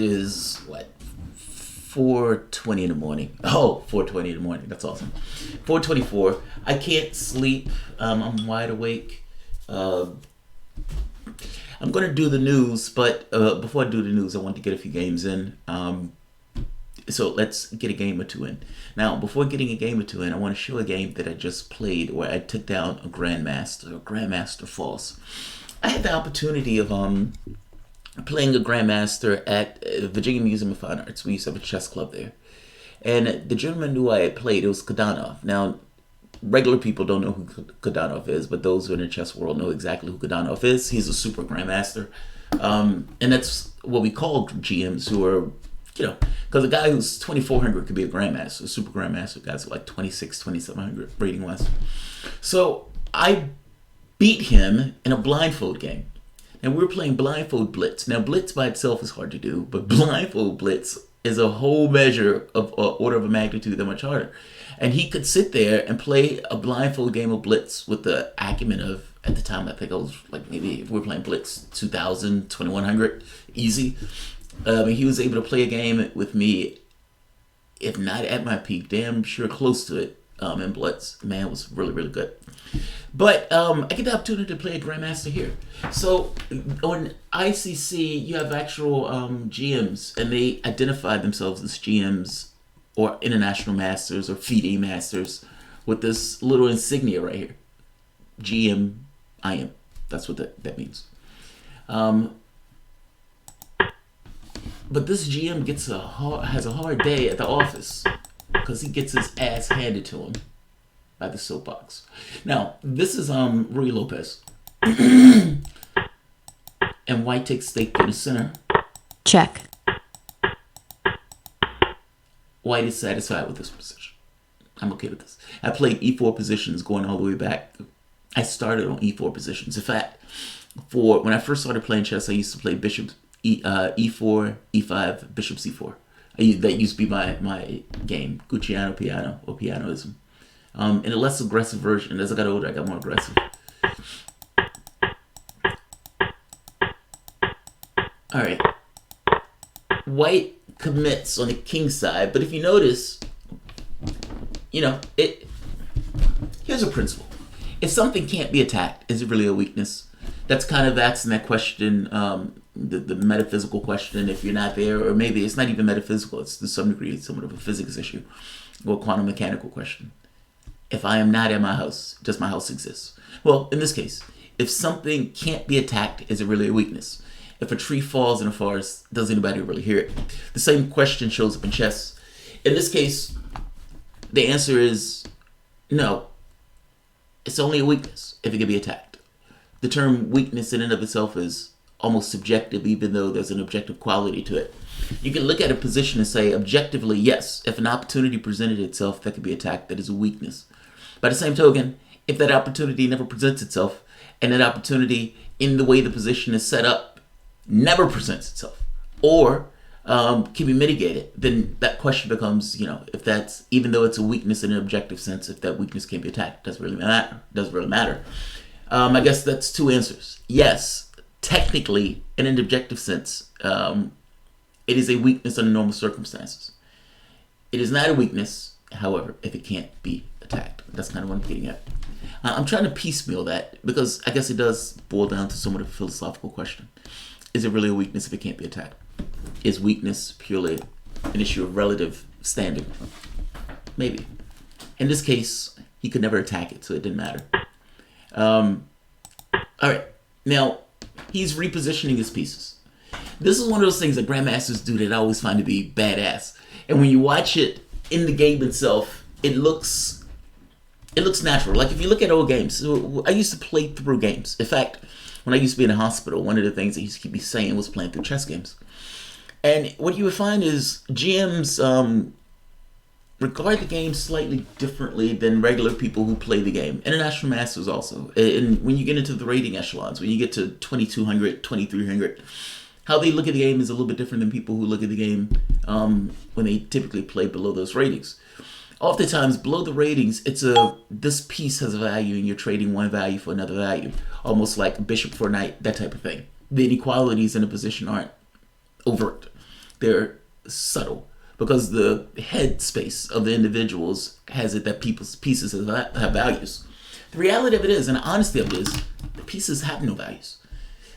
It is, what, 4:20 in the morning. Oh, 4:20 in the morning. That's awesome. 4:24. I can't sleep. I'm wide awake. I'm going to do the news, but before I do the news, I want to get a few games in. So let's get a game or two in. Now, before getting a game or two in, I want to show a game that I just played where I took down a Grandmaster Falls. I had the opportunity of playing a Grandmaster at Virginia Museum of Fine Arts. We used to have a chess club there. And the gentleman who I had played, it was Kodanov. Now, regular people don't know who Kodanov is, but those who are in the chess world know exactly who Kodanov is. He's a super Grandmaster. And that's what we call GMs who are, because a guy who's 2,400 could be a Grandmaster. A super Grandmaster guys are like 26, 2,700 rating wise. So I beat him in a blindfold game. And we were playing blindfold blitz. Now, blitz by itself is hard to do, but blindfold blitz is a whole measure of order of a magnitude that much harder. And he could sit there and play a blindfold game of blitz with the acumen of, at the time, I think I was like, maybe if we were playing blitz 2,000, 2,100, easy. He was able to play a game with me, if not at my peak, damn sure close to it in blitz. Man, it was really, really good. But I get the opportunity to play a Grandmaster here. So on ICC, you have actual GMs, and they identify themselves as GMs or International Masters or FIDE Masters with this little insignia right here. GM, I am. That's what that means. But this GM has a hard day at the office because he gets his ass handed to him by the soapbox. Now, this is Ruy Lopez. And white takes stake to the center. Check. White is satisfied with this position. I'm okay with this. I played e4 positions going all the way back. I started on e4 positions. In fact, when I first started playing chess, I used to play bishop e4, e5, bishop c4. That used to be my game, Gucciano piano or pianoism. In a less aggressive version, as I got older, I got more aggressive. All right. White commits on the king side, but if you notice, here's a principle. If something can't be attacked, is it really a weakness? That's kind of asking that question, the metaphysical question, if you're not there, or maybe it's not even metaphysical, it's to some degree somewhat of a physics issue, or quantum mechanical question. If I am not at my house, does my house exist? Well, in this case, if something can't be attacked, is it really a weakness? If a tree falls in a forest, does anybody really hear it? The same question shows up in chess. In this case, the answer is no. It's only a weakness if it can be attacked. The term weakness in and of itself is almost subjective, even though there's an objective quality to it. You can look at a position and say, objectively, yes, if an opportunity presented itself that could be attacked, that is a weakness. By the same token, if that opportunity never presents itself, and that opportunity in the way the position is set up never presents itself, or can be mitigated, then that question becomes, if that's, even though it's a weakness in an objective sense, if that weakness can't be attacked, doesn't really matter. I guess that's two answers. Yes, technically, in an objective sense, it is a weakness under normal circumstances. It is not a weakness, however, if it can't be attacked. That's kind of what I'm getting at. I'm trying to piecemeal that because I guess it does boil down to somewhat of a philosophical question. Is it really a weakness if it can't be attacked? Is weakness purely an issue of relative standing? Maybe. In this case, he could never attack it, so it didn't matter. All right. Now, he's repositioning his pieces. This is one of those things that Grandmasters do that I always find to be badass. And when you watch it in the game itself, it looks natural. Like if you look at old games, I used to play through games. In fact, when I used to be in a hospital, one of the things that he used to keep me saying was playing through chess games. And what you would find is GMs regard the game slightly differently than regular people who play the game. International Masters also. And when you get into the rating echelons, when you get to 2,200, 2,300, how they look at the game is a little bit different than people who look at the game when they typically play below those ratings. Oftentimes, below the ratings, this piece has a value and you're trading one value for another value. Almost like bishop for knight, that type of thing. The inequalities in a position aren't overt. They're subtle because the head space of the individuals has it that people's pieces have values. The reality of it is, and the honesty of it is, the pieces have no values.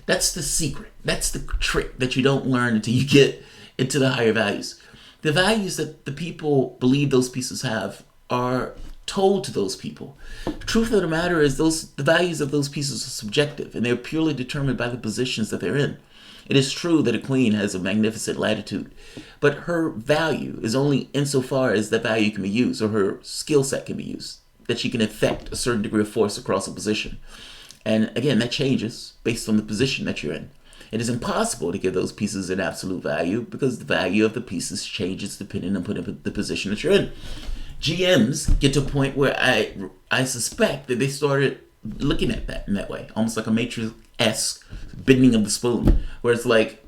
That's the secret. That's the trick that you don't learn until you get into the higher values. The values that the people believe those pieces have are told to those people. The truth of the matter is the values of those pieces are subjective, and they're purely determined by the positions that they're in. It is true that a queen has a magnificent latitude, but her value is only insofar as that value can be used, or her skill set can be used, that she can effect a certain degree of force across a position. And again, that changes based on the position that you're in. It is impossible to give those pieces an absolute value because the value of the pieces changes depending on the position that you're in. GMs get to a point where I suspect that they started looking at that in that way, almost like a Matrix-esque bending of the spoon, where it's like,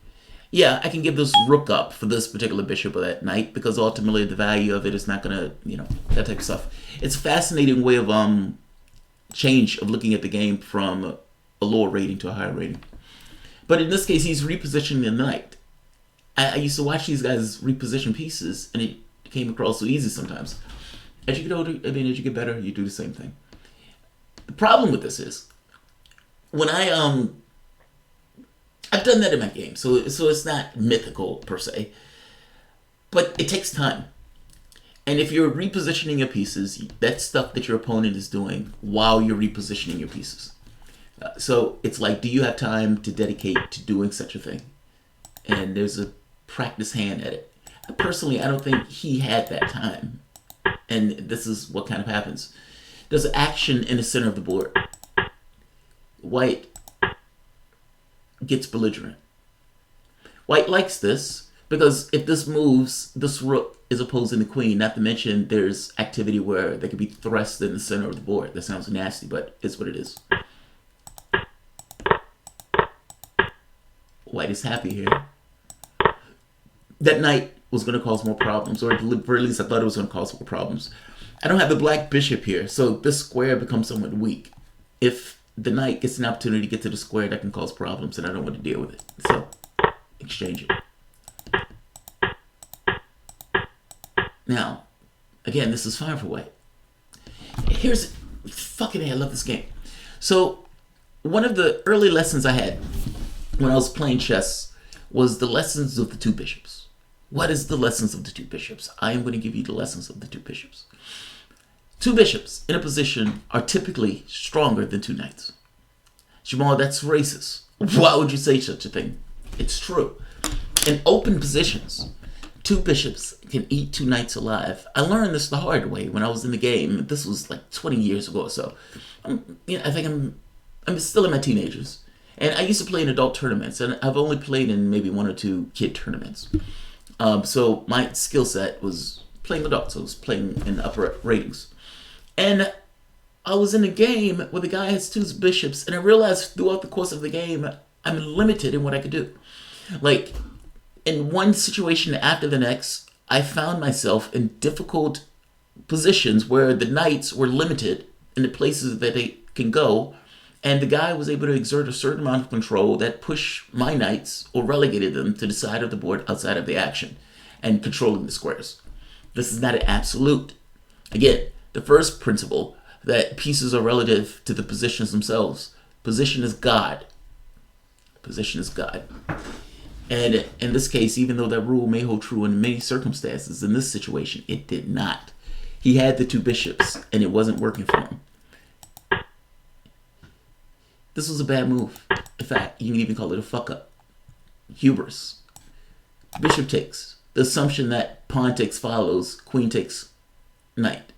yeah, I can give this rook up for this particular bishop or that knight because ultimately the value of it is not going to, that type of stuff. It's a fascinating way of change of looking at the game from a lower rating to a higher rating. But in this case, he's repositioning the knight. I used to watch these guys reposition pieces, and it came across so easy sometimes. As you get older, as you get better, you do the same thing. The problem with this is, when I've done that in my game, so it's not mythical per se, but it takes time. And if you're repositioning your pieces, that's stuff that your opponent is doing while you're repositioning your pieces. So it's like, do you have time to dedicate to doing such a thing? And there's a practice hand at it. Personally, I don't think he had that time. And this is what kind of happens. There's action in the center of the board. White gets belligerent. White likes this because if this moves, this rook is opposing the queen. Not to mention there's activity where they could be thrust in the center of the board. That sounds nasty, but it's what it is. White is happy here. That knight was going to cause more problems, or at the very least I thought it was going to cause more problems. I don't have the black bishop here, so this square becomes somewhat weak. If the knight gets an opportunity to get to the square, that can cause problems, and I don't want to deal with it. So, exchange it. Now, again, this is fine for white. Here's, fucking I love this game. So, one of the early lessons I had when I was playing chess was the lessons of the two bishops. What is the lessons of the two bishops? I am going to give you the lessons of the two bishops. Two bishops in a position are typically stronger than two knights. Jamarl, that's racist. Why would you say such a thing? It's true. In open positions, two bishops can eat two knights alive. I learned this the hard way when I was in the game. This was like 20 years ago or so. I think I'm still in my teenagers. And I used to play in adult tournaments, and I've only played in maybe one or two kid tournaments. So my skill set was playing adults. So I was playing in upper ratings. And I was in a game where the guy has two bishops, and I realized throughout the course of the game, I'm limited in what I could do. Like, in one situation after the next, I found myself in difficult positions where the knights were limited in the places that they can go, and the guy was able to exert a certain amount of control that pushed my knights or relegated them to the side of the board outside of the action and controlling the squares. This is not an absolute. Again, the first principle that pieces are relative to the positions themselves. Position is God. Position is God. And in this case, even though that rule may hold true in many circumstances, in this situation, it did not. He had the two bishops, and it wasn't working for him. This was a bad move. In fact, you can even call it a fuck up. Hubris. Bishop takes. The assumption that pawn takes follows, queen takes knight.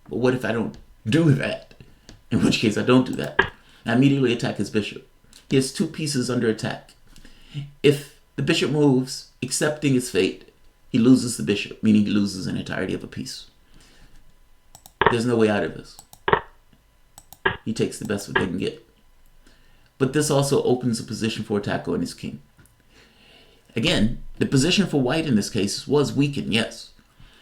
But what if I don't do that? In which case I don't do that. I immediately attack his bishop. He has two pieces under attack. If the bishop moves, accepting his fate, he loses the bishop, meaning he loses an entirety of a piece. There's no way out of this. He takes the best what they can get. But this also opens a position for attack on his king. Again, the position for white in this case was weakened, yes.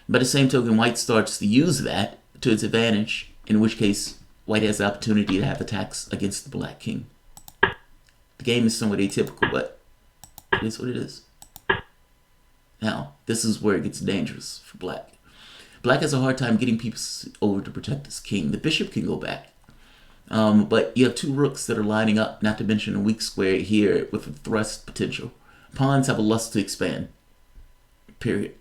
By the same token, white starts to use that to its advantage, in which case white has the opportunity to have attacks against the black king. The game is somewhat atypical, but it is what it is. Now, this is where it gets dangerous for black. Black has a hard time getting people over to protect his king. The bishop can go back. But you have two rooks that are lining up, not to mention a weak square here with a thrust potential. Pawns have a lust to expand. Period.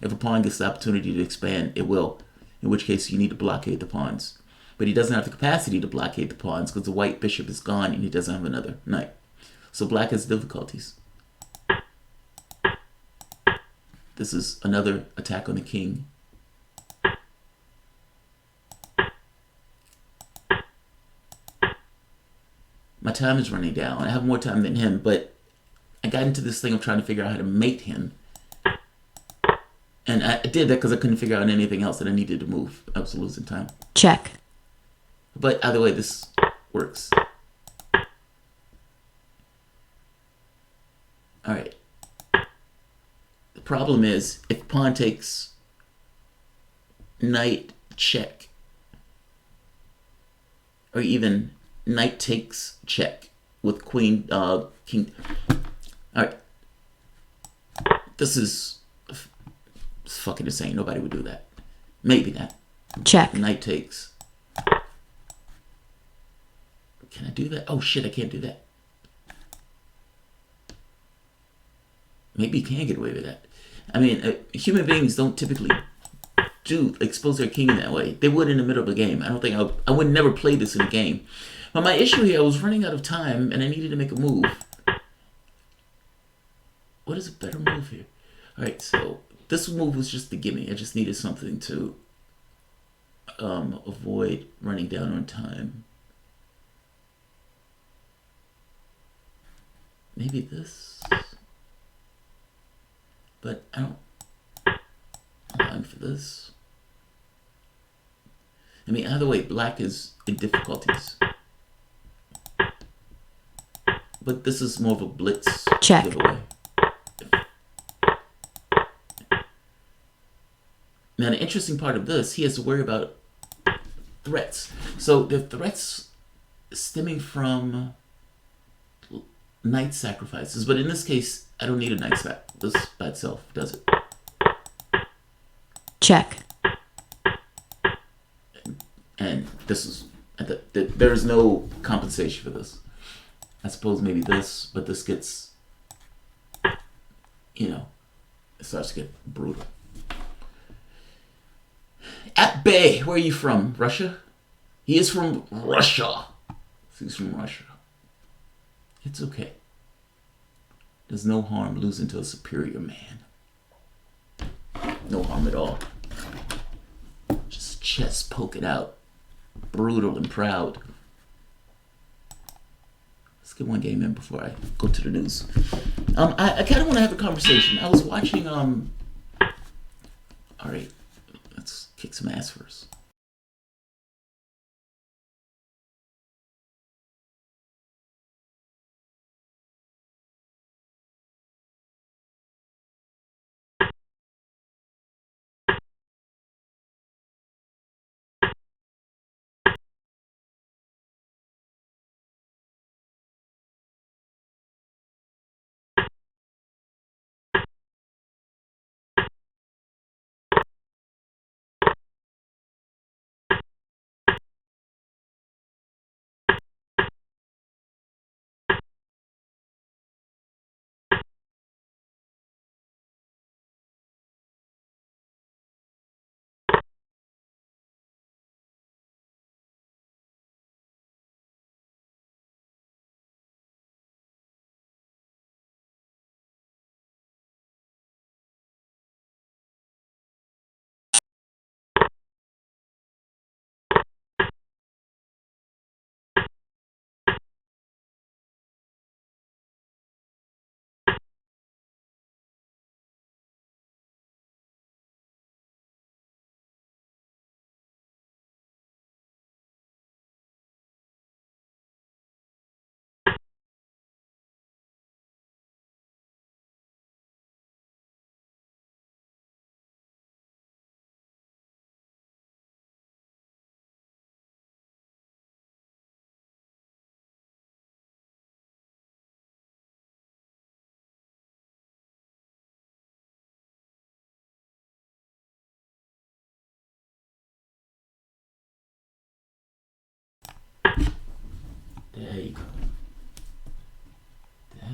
If a pawn gets the opportunity to expand, it will. In which case, you need to blockade the pawns. But he doesn't have the capacity to blockade the pawns because the white bishop is gone and he doesn't have another knight. So black has difficulties. This is another attack on the king. My time is running down. I have more time than him, but I got into this thing of trying to figure out how to mate him. And I did that because I couldn't figure out anything else that I needed to move. I was losing time. Check. But either way, this works. Alright. The problem is, if pawn takes knight check, or even knight takes check with queen, king. Alright. This is fucking insane. Nobody would do that. Maybe not. Check. Knight takes. Can I do that? Oh shit, I can't do that. Maybe you can get away with that. I mean, human beings don't typically expose their king in that way. They would in the middle of a game. I don't think I would never play this in a game. But my issue here, I was running out of time and I needed to make a move. What is a better move here? Alright, so this move was just the gimme. I just needed something to avoid running down on time. Maybe this. But I don't align for this. I mean, either way, black is in difficulties. But this is more of a blitz giveaway. Now, the interesting part of this, he has to worry about threats. So the threats stemming from knight sacrifices. But in this case, I don't need a knight sac. This by itself does it. Check. And this is, there is no compensation for this. I suppose maybe this, but this gets, you know, it starts to get brutal. At Bay, where are you from? Russia? He is from Russia. He's from Russia. It's okay. There's no harm losing to a superior man. No harm at all. Just chest poking out. Brutal and proud. Let's get one game in before I go to the news. I kind of want to have a conversation. I was watching, alright, let's kick some ass first.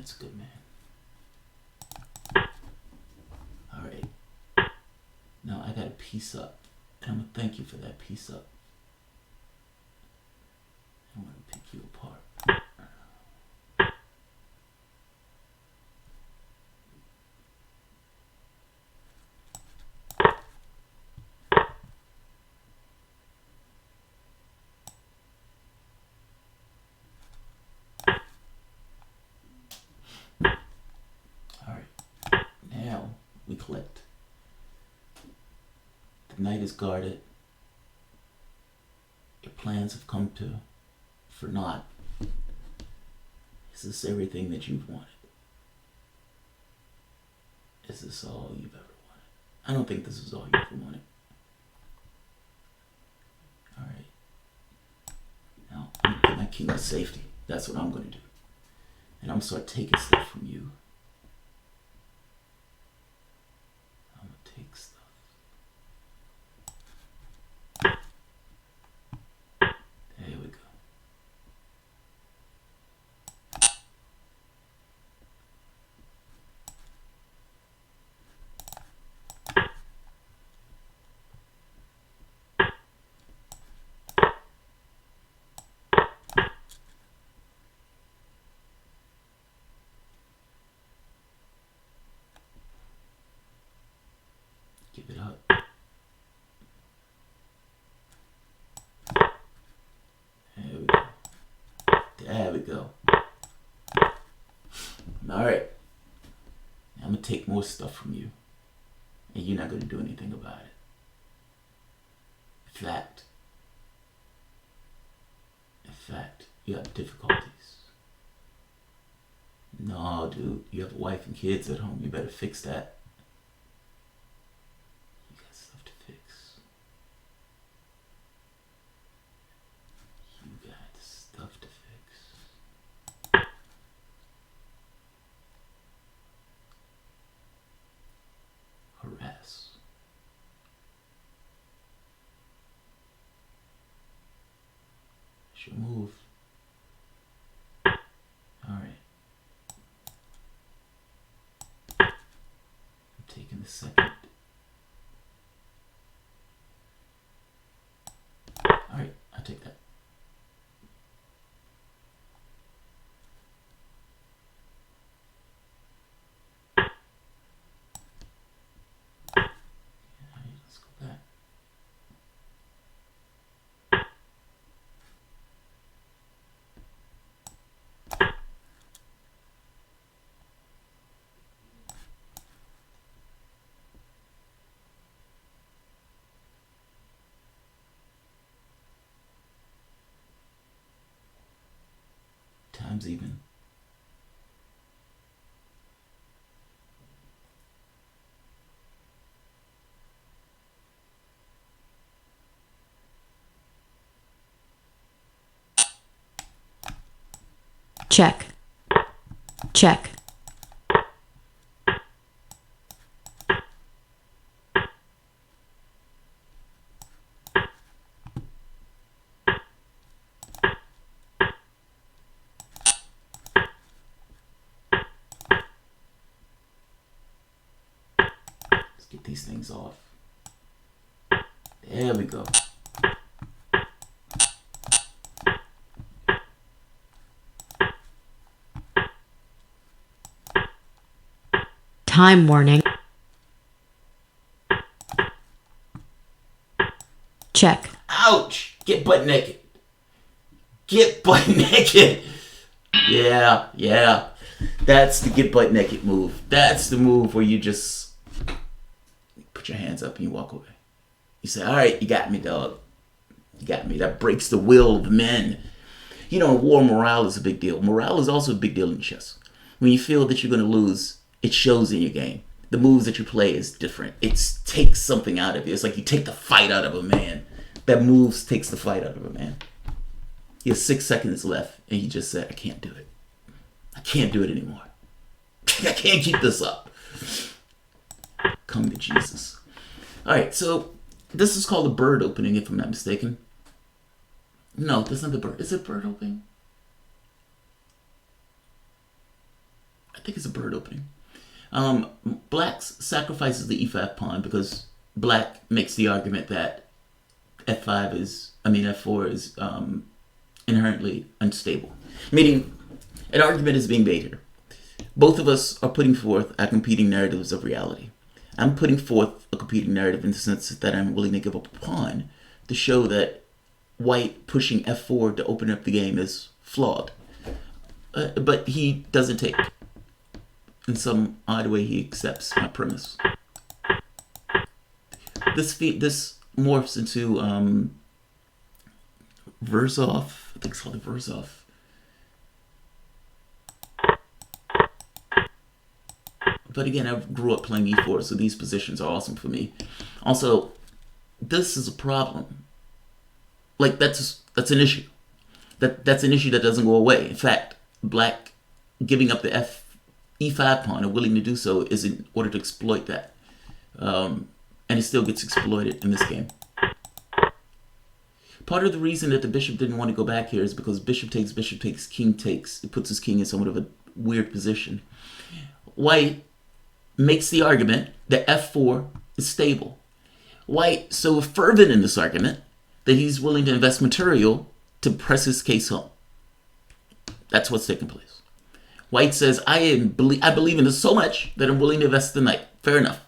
That's a good man. All right. Now I got a piece up. And I'm going to thank you for that piece up. I'm going to pick you apart. Now we collect. The night is guarded. Your plans have come for naught. Is this everything that you've wanted? Is this all you've ever wanted? I don't think this is all you ever wanted. Alright. Now, I'm going to get my king to safety. That's what I'm going to do. And I'm going to start taking stuff from you. I'm going to take stuff. There we go. Give it up. There we go. There we go. Alright. I'm going to take more stuff from you. And you're not going to do anything about it. In fact, you have difficulties. No, dude. You have a wife and kids at home. You better fix that. You got stuff to fix. You got stuff to fix. Harass. It's your move. Alright. I'm taking the second. Alright, I'll take that. Alright, let's go back. Time's even. Check. Check. Let's get these things off. There we go. Time warning. Check. Ouch! Get butt naked. Get butt naked. Yeah. That's the get butt naked move. That's the move where you just put your hands up and you walk away. You say, all right, you got me, dog. You got me. That breaks the will of men. You know, in war, morale is a big deal. Morale is also a big deal in chess. When you feel that you're going to lose, it shows in your game. The moves that you play is different. It takes something out of you. It's like you take the fight out of a man. That moves takes the fight out of a man. He has 6 seconds left, and he just said, I can't do it. I can't do it anymore. I can't keep this up. Come to Jesus. All right, so this is called a bird opening, if I'm not mistaken. No, that's not the bird. Is it bird opening? think it's a bird opening. Black sacrifices the e5 pawn because black makes the argument that f4 is inherently unstable. Meaning, an argument is being made here. Both of us are putting forth our competing narratives of reality. I'm putting forth a competing narrative in the sense that I'm willing to give up a pawn to show that white pushing f4 to open up the game is flawed. But he doesn't take. In some odd way, he accepts my premise. This morphs into Verzov. I think it's called the Verzov. But again, I grew up playing e4, so these positions are awesome for me. Also, this is a problem. Like, that's an issue. That's an issue that doesn't go away. In fact, black giving up the e5 pawn and willing to do so is in order to exploit that. And it still gets exploited in this game. Part of the reason that the bishop didn't want to go back here is because bishop takes, king takes. It puts his king in somewhat of a weird position. White makes the argument that f4 is stable. White so fervent in this argument that he's willing to invest material to press his case home. That's what's taking place. White says, I believe in this so much that I'm willing to invest the knight. Fair enough.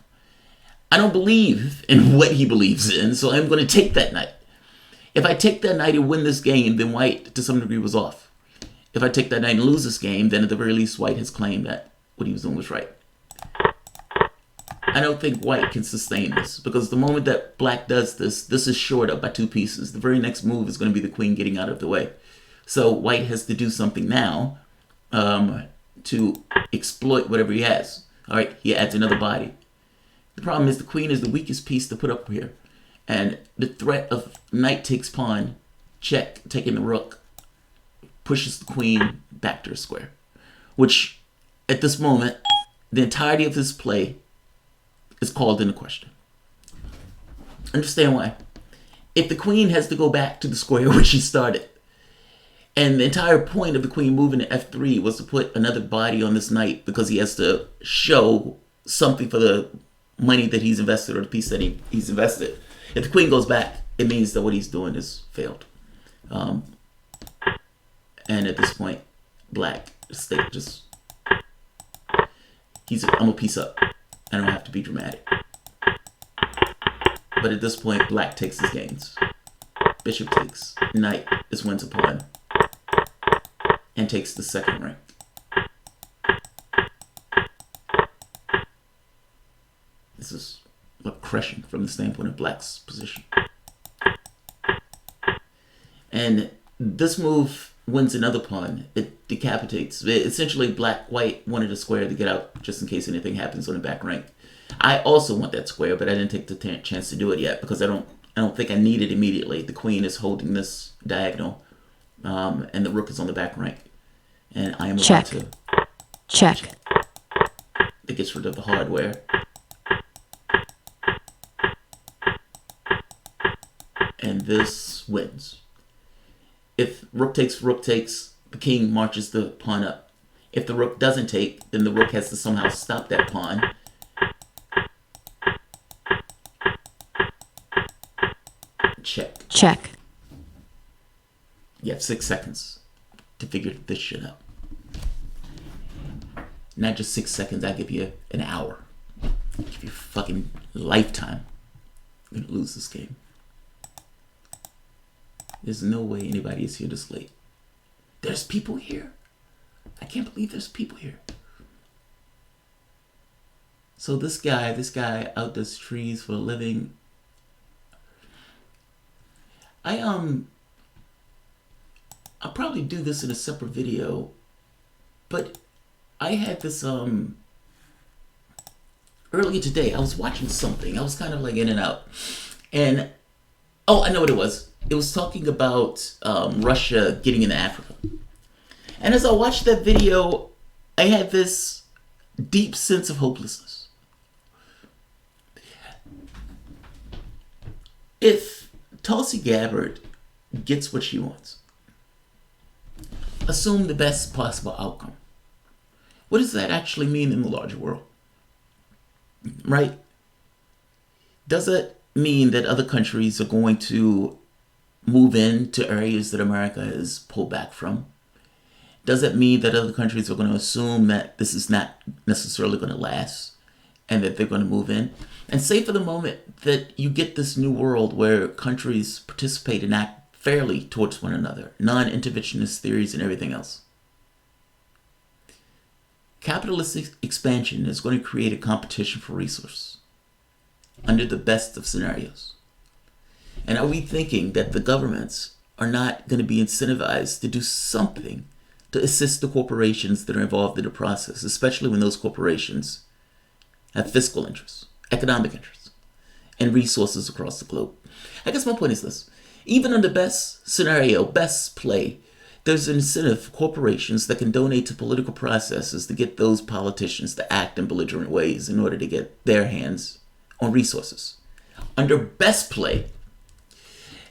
I don't believe in what he believes in, so I'm going to take that knight. If I take that knight and win this game, then white, to some degree, was off. If I take that knight and lose this game, then at the very least, white has claimed that what he was doing was right. I don't think white can sustain this, because the moment that black does this, this is shored up by two pieces. The very next move is going to be the queen getting out of the way. So white has to do something now to exploit whatever he has. All right, he adds another body. The problem is the queen is the weakest piece to put up here. And the threat of knight takes pawn, check, taking the rook, pushes the queen back to her square. Which, at this moment, the entirety of his play is called into question. Understand why. If the queen has to go back to the square where she started, and the entire point of the queen moving to f3 was to put another body on this knight because he has to show something for the money that he's invested or the piece that he's invested. If the queen goes back, it means that what he's doing is failed. And at this point, black just I'm a piece up. I don't have to be dramatic. But at this point, black takes his gains. Bishop takes. Knight is wins a pawn. And takes the second rank. This is crushing from the standpoint of black's position. And this move wins another pawn. It decapitates. Essentially, white wanted a square to get out just in case anything happens on the back rank. I also want that square, but I didn't take the chance to do it yet because I don't think I need it immediately. The queen is holding this diagonal, and the rook is on the back rank, and I am allowed to check. It gets rid of the hardware. And this wins. If rook takes, the king marches the pawn up. If the rook doesn't take, then the rook has to somehow stop that pawn. Check. You have 6 seconds to figure this shit out. Not just 6 seconds, I give you an hour. I give you a fucking lifetime. You're gonna lose this game. There's no way anybody is here this late. There's people here. I can't believe there's people here. So this guy outdoes trees for a living. I'll probably do this in a separate video, but I had this earlier today. I was watching something. I was kind of like in and out, and I know what it was. It was talking about Russia getting into Africa. And as I watched that video, I had this deep sense of hopelessness. If Tulsi Gabbard gets what she wants, assume the best possible outcome. What does that actually mean in the larger world? Right? Does it mean that other countries are going to move into areas that America has pulled back from? Does it mean that other countries are going to assume that this is not necessarily going to last and that they're going to move in? And say for the moment that you get this new world where countries participate and act fairly towards one another, non-interventionist theories and everything else. Capitalist expansion is going to create a competition for resource under the best of scenarios. And are we thinking that the governments are not going to be incentivized to do something to assist the corporations that are involved in the process, especially when those corporations have fiscal interests, economic interests, and resources across the globe? I guess my point is this. Even in the best scenario, best play, there's an incentive for corporations that can donate to political processes to get those politicians to act in belligerent ways in order to get their hands on resources. Under best play,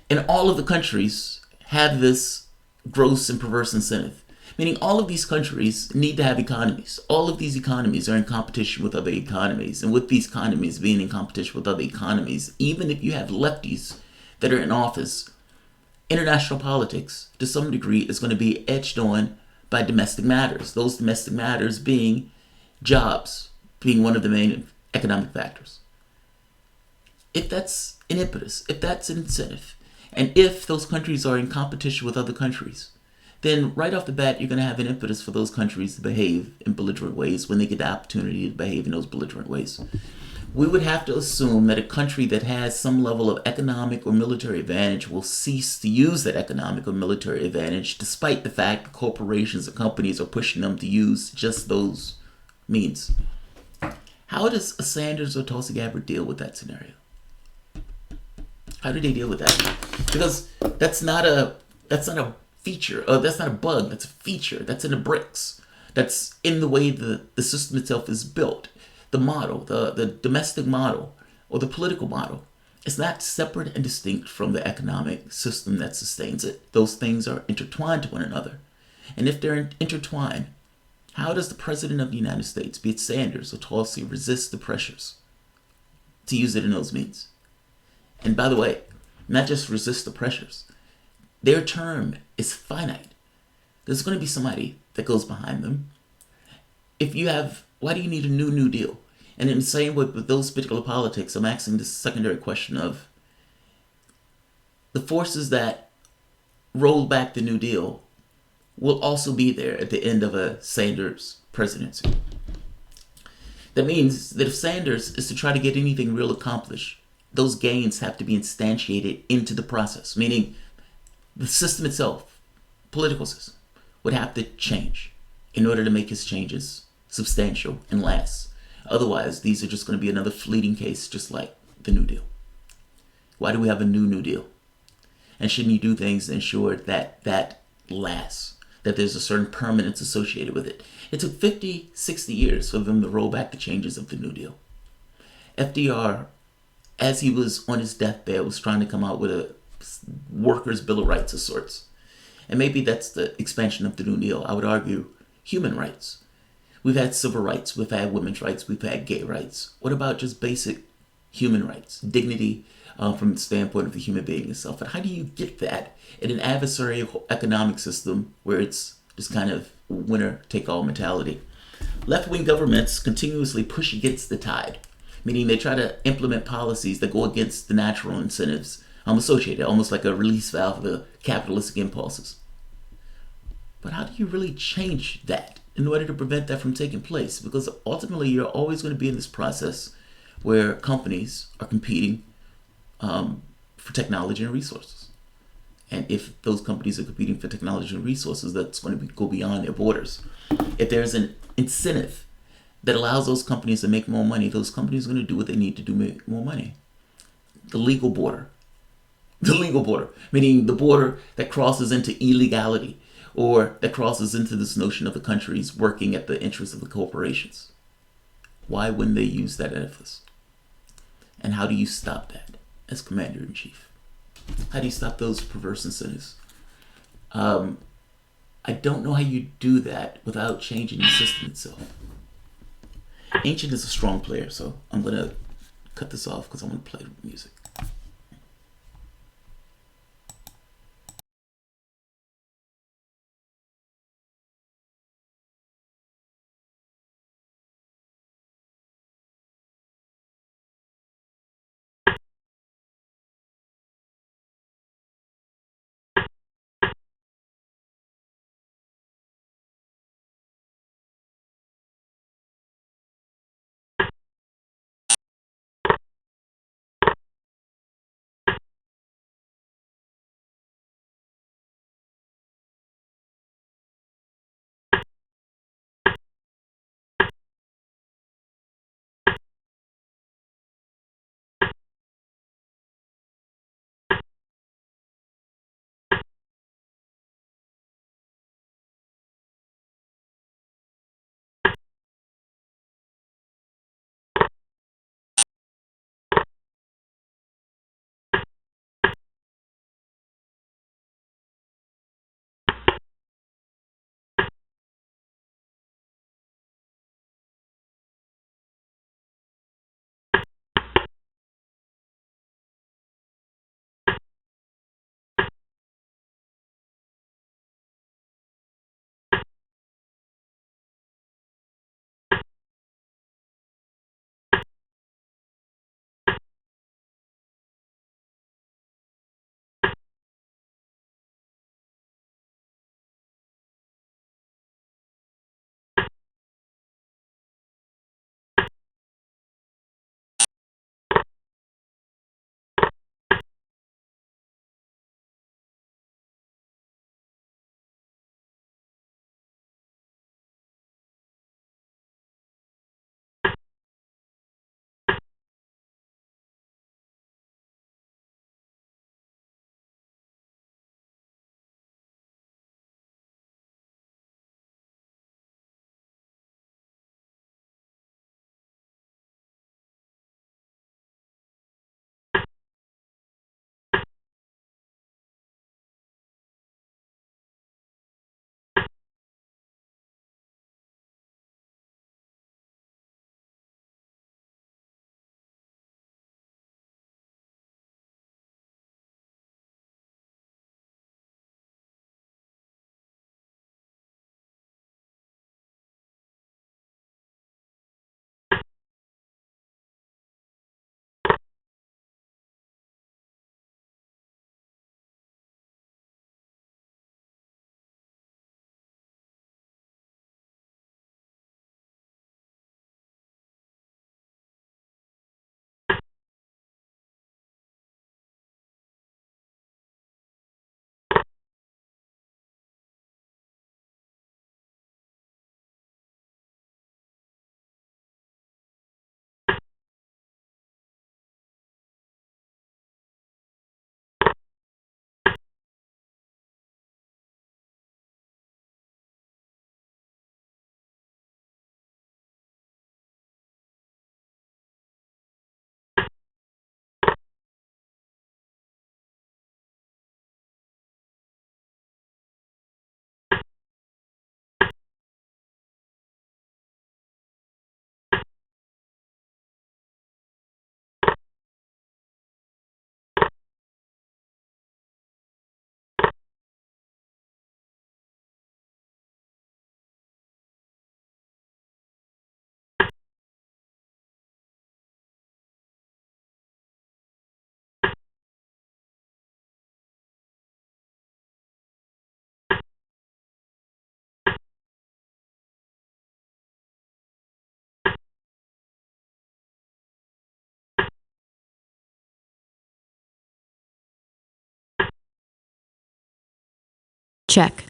and all of the countries have this gross and perverse incentive, meaning all of these countries need to have economies. All of these economies are in competition with other economies. And with these economies being in competition with other economies, even if you have lefties that are in office, international politics, to some degree, is going to be edged on by domestic matters. Those domestic matters being jobs, being one of the main economic factors. If that's an impetus, if that's an incentive, and if those countries are in competition with other countries, then right off the bat, you're going to have an impetus for those countries to behave in belligerent ways when they get the opportunity to behave in those belligerent ways. We would have to assume that a country that has some level of economic or military advantage will cease to use that economic or military advantage, despite the fact that corporations and companies are pushing them to use just those means. How does a Sanders or Tulsi Gabbard deal with that scenario? How do they deal with that? Because that's not a feature, or that's not a bug, that's a feature, that's in the bricks, that's in the way the system itself is built. The model, the domestic model, or the political model, is not separate and distinct from the economic system that sustains it. Those things are intertwined to one another. And if they're intertwined, how does the President of the United States, be it Sanders or Tulsi, resist the pressures to use it in those means? And by the way, not just resist the pressures. Their term is finite. There's going to be somebody that goes behind them. Why do you need a New Deal? And in the same way with those particular politics, I'm asking this secondary question of the forces that roll back the New Deal will also be there at the end of a Sanders presidency. That means that if Sanders is to try to get anything real accomplished, those gains have to be instantiated into the process, meaning the system itself, political system, would have to change in order to make his changes substantial and last. Otherwise, these are just going to be another fleeting case, just like the New Deal. Why do we have a New Deal? And shouldn't you do things to ensure that that lasts, that there's a certain permanence associated with it? It took 50, 60 years for them to roll back the changes of the New Deal. FDR, as he was on his deathbed, was trying to come out with a workers' bill of rights of sorts. And maybe that's the expansion of the New Deal. I would argue human rights. We've had civil rights, we've had women's rights, we've had gay rights. What about just basic human rights, dignity from the standpoint of the human being itself? And how do you get that in an adversarial economic system where it's just kind of winner-take-all mentality? Left-wing governments continuously push against the tide, meaning they try to implement policies that go against the natural incentives associated, almost like a release valve of the capitalistic impulses. But how do you really change that in order to prevent that from taking place? Because ultimately, you're always going to be in this process where companies are competing for technology and resources. And if those companies are competing for technology and resources, that's going to go beyond their borders. If there's an incentive that allows those companies to make more money, those companies are going to do what they need to do to make more money. The legal border, meaning the border that crosses into illegality, or that crosses into this notion of the countries working at the interests of the corporations. Why wouldn't they use that edifice? And how do you stop that as Commander-in-Chief? How do you stop those perverse incentives? I I don't know how you do that without changing the system itself. Ancient is a strong player, so I'm going to cut this off because I want to play music. Check.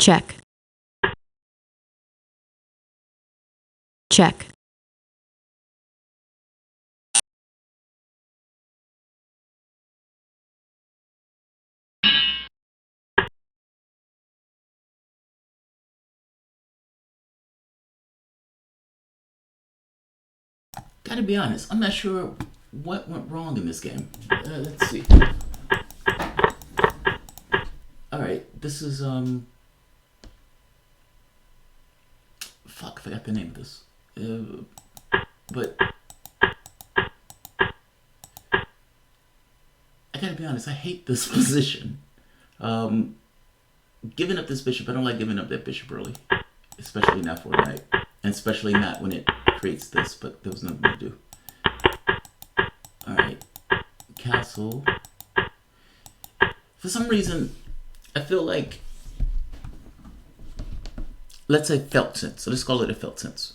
check, check, Gotta be honest, I'm not sure what went wrong in this game. Let's see. Alright, this is, fuck, I forgot the name of this. But I gotta be honest, I hate this position. Giving up this bishop, I don't like giving up that bishop early. Especially not for a knight. And especially not when it creates this, but there was nothing to do. Alright. Castle. For some reason, I feel like, let's say felt sense. So let's call it a felt sense.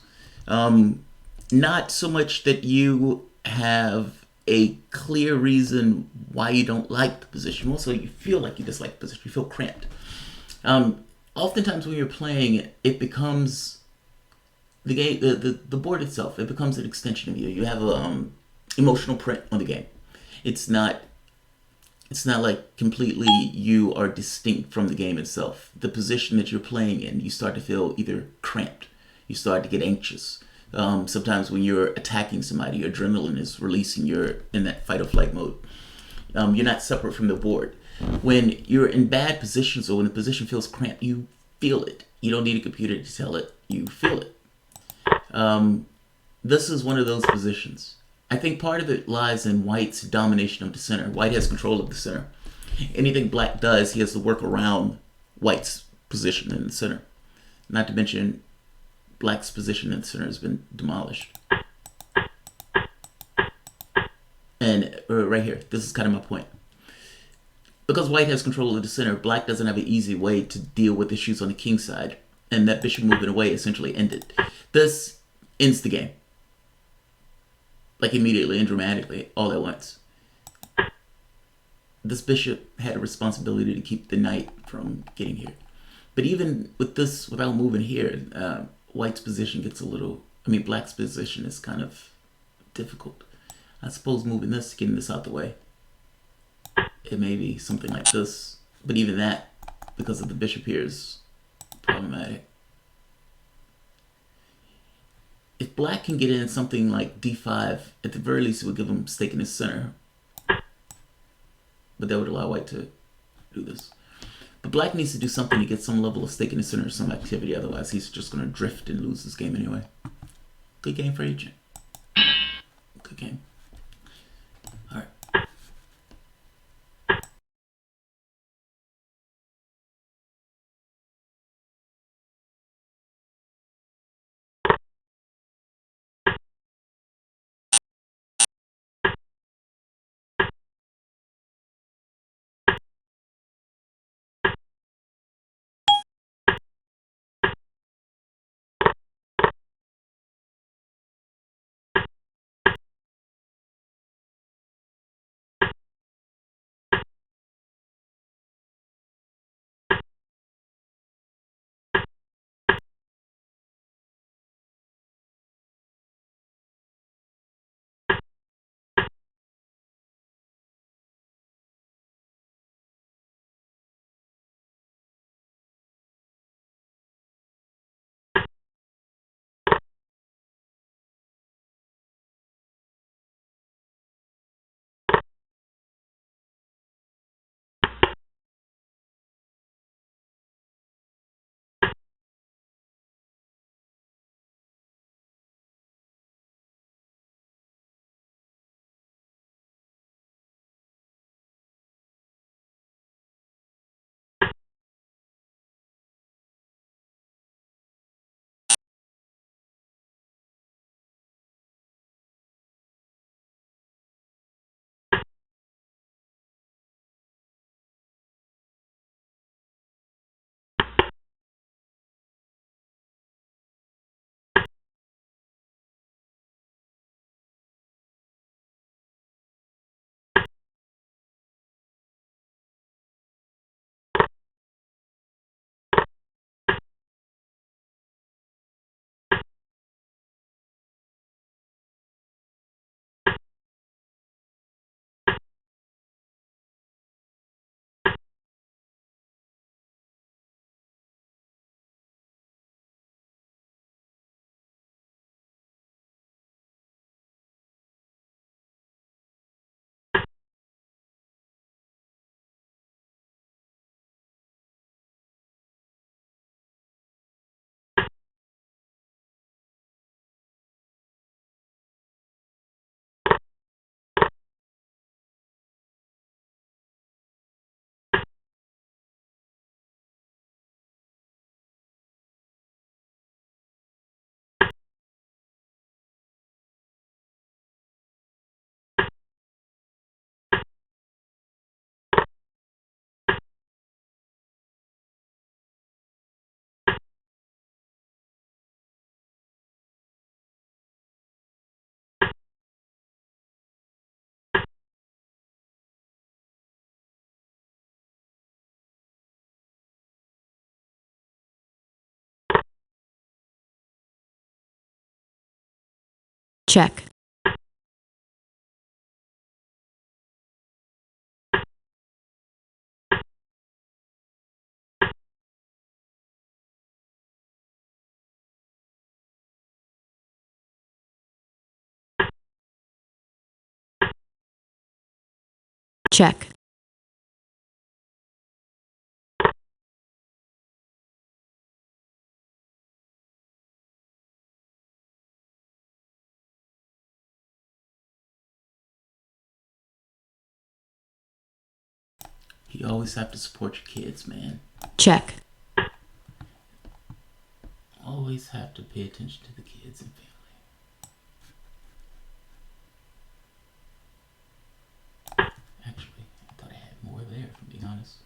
Not so much that you have a clear reason why you don't like the position. Also, you feel like you dislike the position. You feel cramped. Oftentimes when you're playing, it becomes the game, the board itself. It becomes an extension of you. You have a emotional print on the game. It's not like completely you are distinct from the game itself. The position that you're playing in, you start to feel either cramped, you start to get anxious. Sometimes when you're attacking somebody, your adrenaline is releasing. You're in that fight or flight mode. You're not separate from the board. When you're in bad positions or when the position feels cramped, you feel it. You don't need a computer to tell it. You feel it. This is one of those positions. I think part of it lies in White's domination of the center. White has control of the center. Anything Black does, he has to work around White's position in the center. Not to mention, Black's position in the center has been demolished. And right here, this is kind of my point. Because White has control of the center, Black doesn't have an easy way to deal with issues on the king side. And that bishop moving away essentially ended. This ends the game. Like immediately and dramatically, all at once. This bishop had a responsibility to keep the knight from getting here. But even with this, without moving here, White's position gets a little... Black's position is kind of difficult. I suppose moving this, getting this out the way, it may be something like this. But even that, because of the bishop here, is problematic. If Black can get in something like d5, at the very least it would give him stake in his center. But that would allow White to do this. But Black needs to do something to get some level of stake in his center or some activity, otherwise he's just going to drift and lose this game anyway. Good game for Agent. Good game. Check. Check. You always have to support your kids, man. Check. Always have to pay attention to the kids and family. Actually, I thought I had more there, if I'm being honest.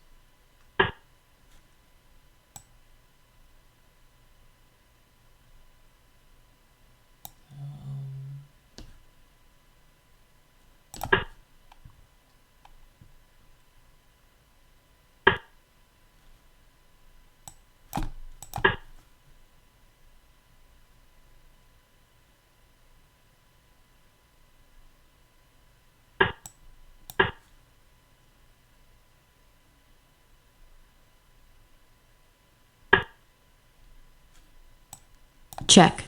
Check.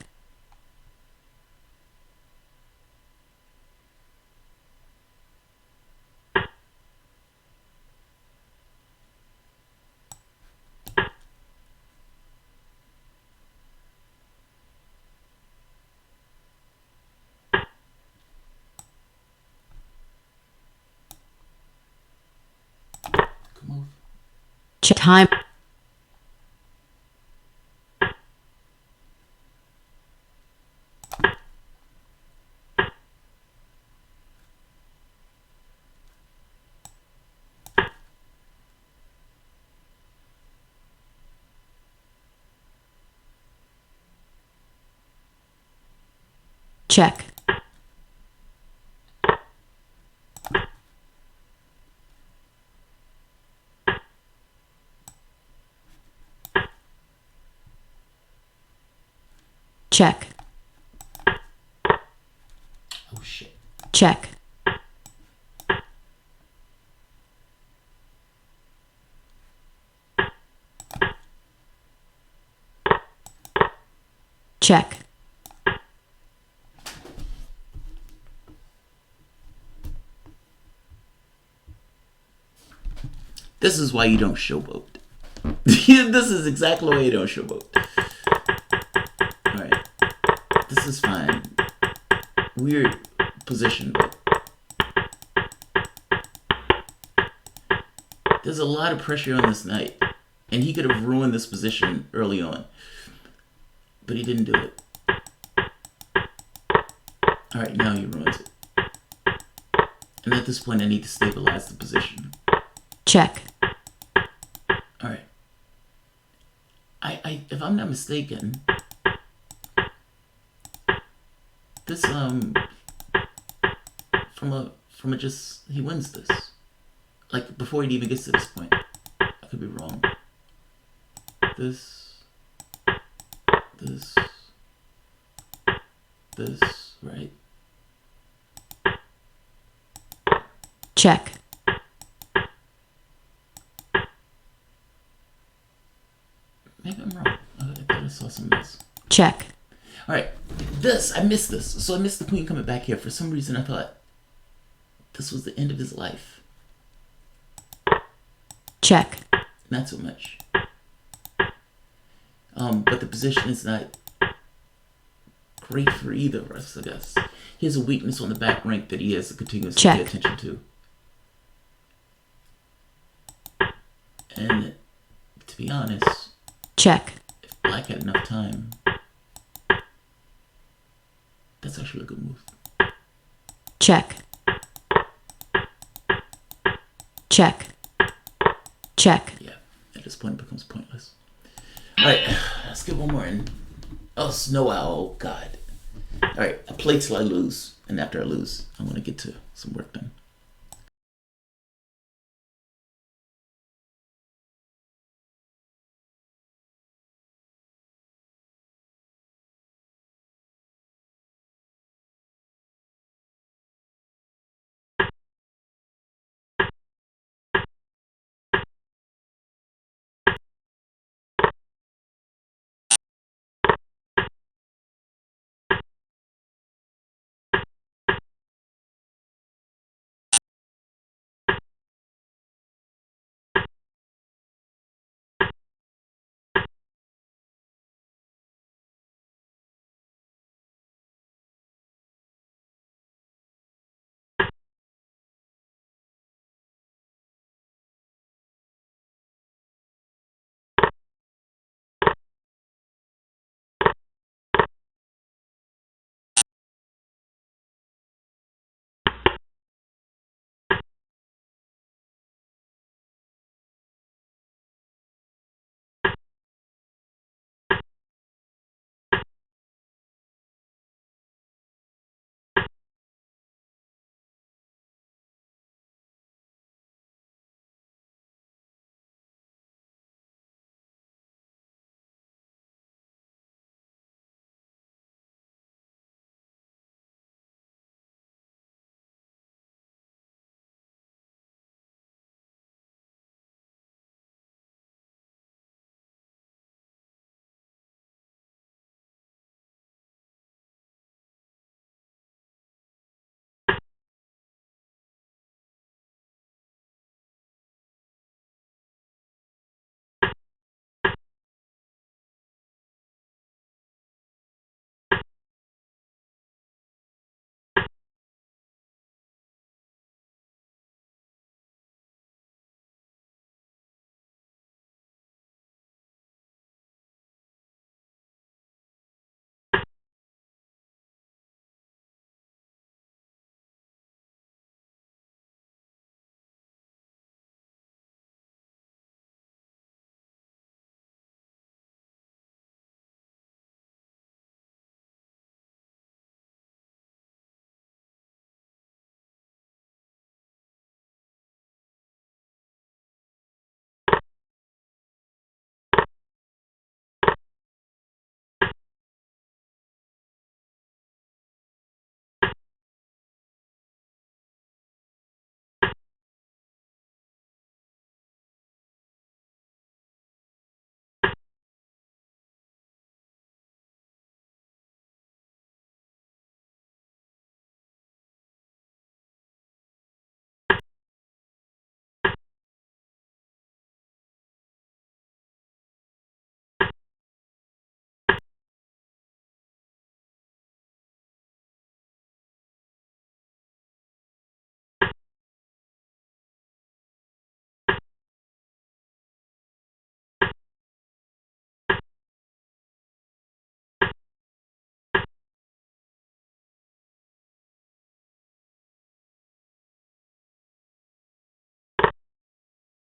Good move. Check. Time. Check. Check. Oh shit. Check. Check. This is why you don't showboat. This is exactly why you don't showboat. Alright. This is fine. Weird position, but there's a lot of pressure on this knight. And he could have ruined this position early on. But he didn't do it. Alright, now he ruins it. And at this point I need to stabilize the position. Check. Alright. If I'm not mistaken, this from a just he wins this. Like before he even gets to this point. I could be wrong. This, right? Check. Maybe I'm wrong. I thought I saw some of this. Check. Alright. This, I missed this. So I missed the queen coming back here. For some reason I thought this was the end of his life. Check. Not so much. But the position is not great for either of us, I guess. He has a weakness on the back rank that he has to continuously pay attention to. And to be honest, check. If black had enough time, that's actually a good move. Check. Check. Check. Yeah, at this point it becomes pointless. Alright, let's get one more in. Oh, Snow Owl, oh god. Alright, I play till I lose. And after I lose, I want to get to some work done.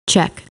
check,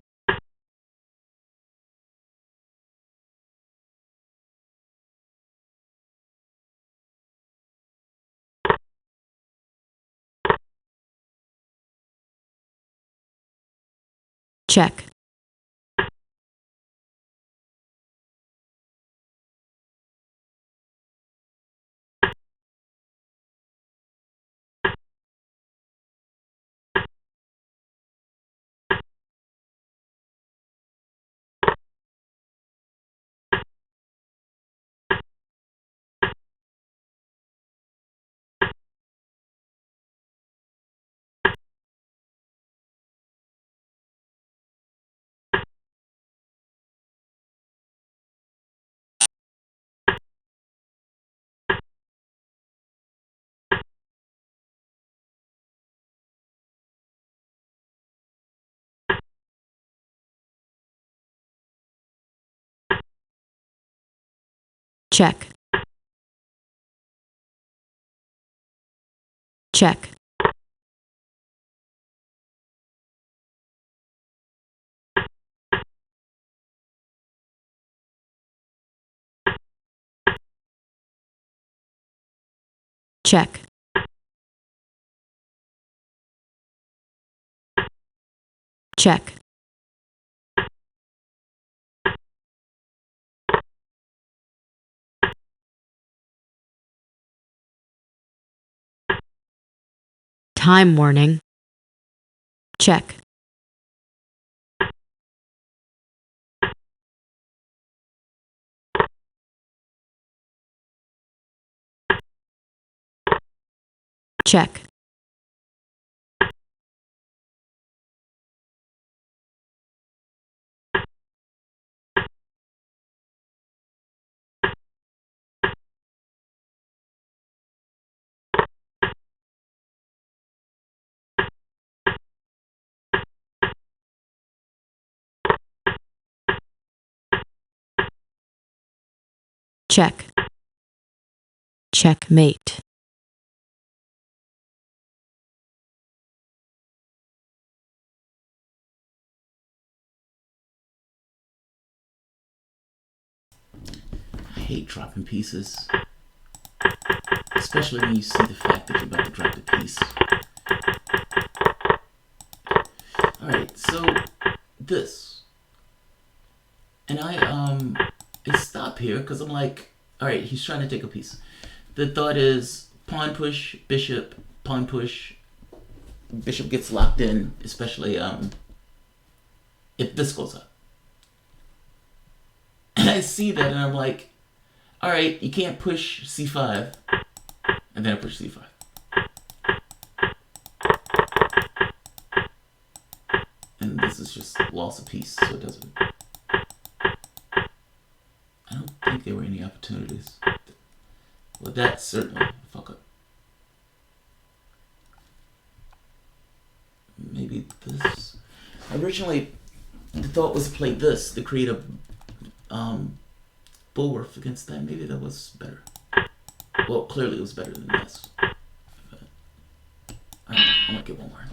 check, check, check, check, check, time warning, check, check, check, checkmate, I hate dropping pieces, especially when you see the fact that you're about to drop the piece. Alright, so this. And I stop here because I'm like, alright, he's trying to take a piece. The thought is pawn push, bishop, pawn push, bishop gets locked in, especially if this goes up. And I see that and I'm like, alright, you can't push c5. And then I push c5. And this is just loss of piece, so it doesn't. I don't think there were any opportunities. Well, that's certainly a fuck up. Maybe this. Originally, the thought was to play this to create a bulwark against that. Maybe that was better. Well, clearly it was better than this. But, alright, I'm gonna get one more.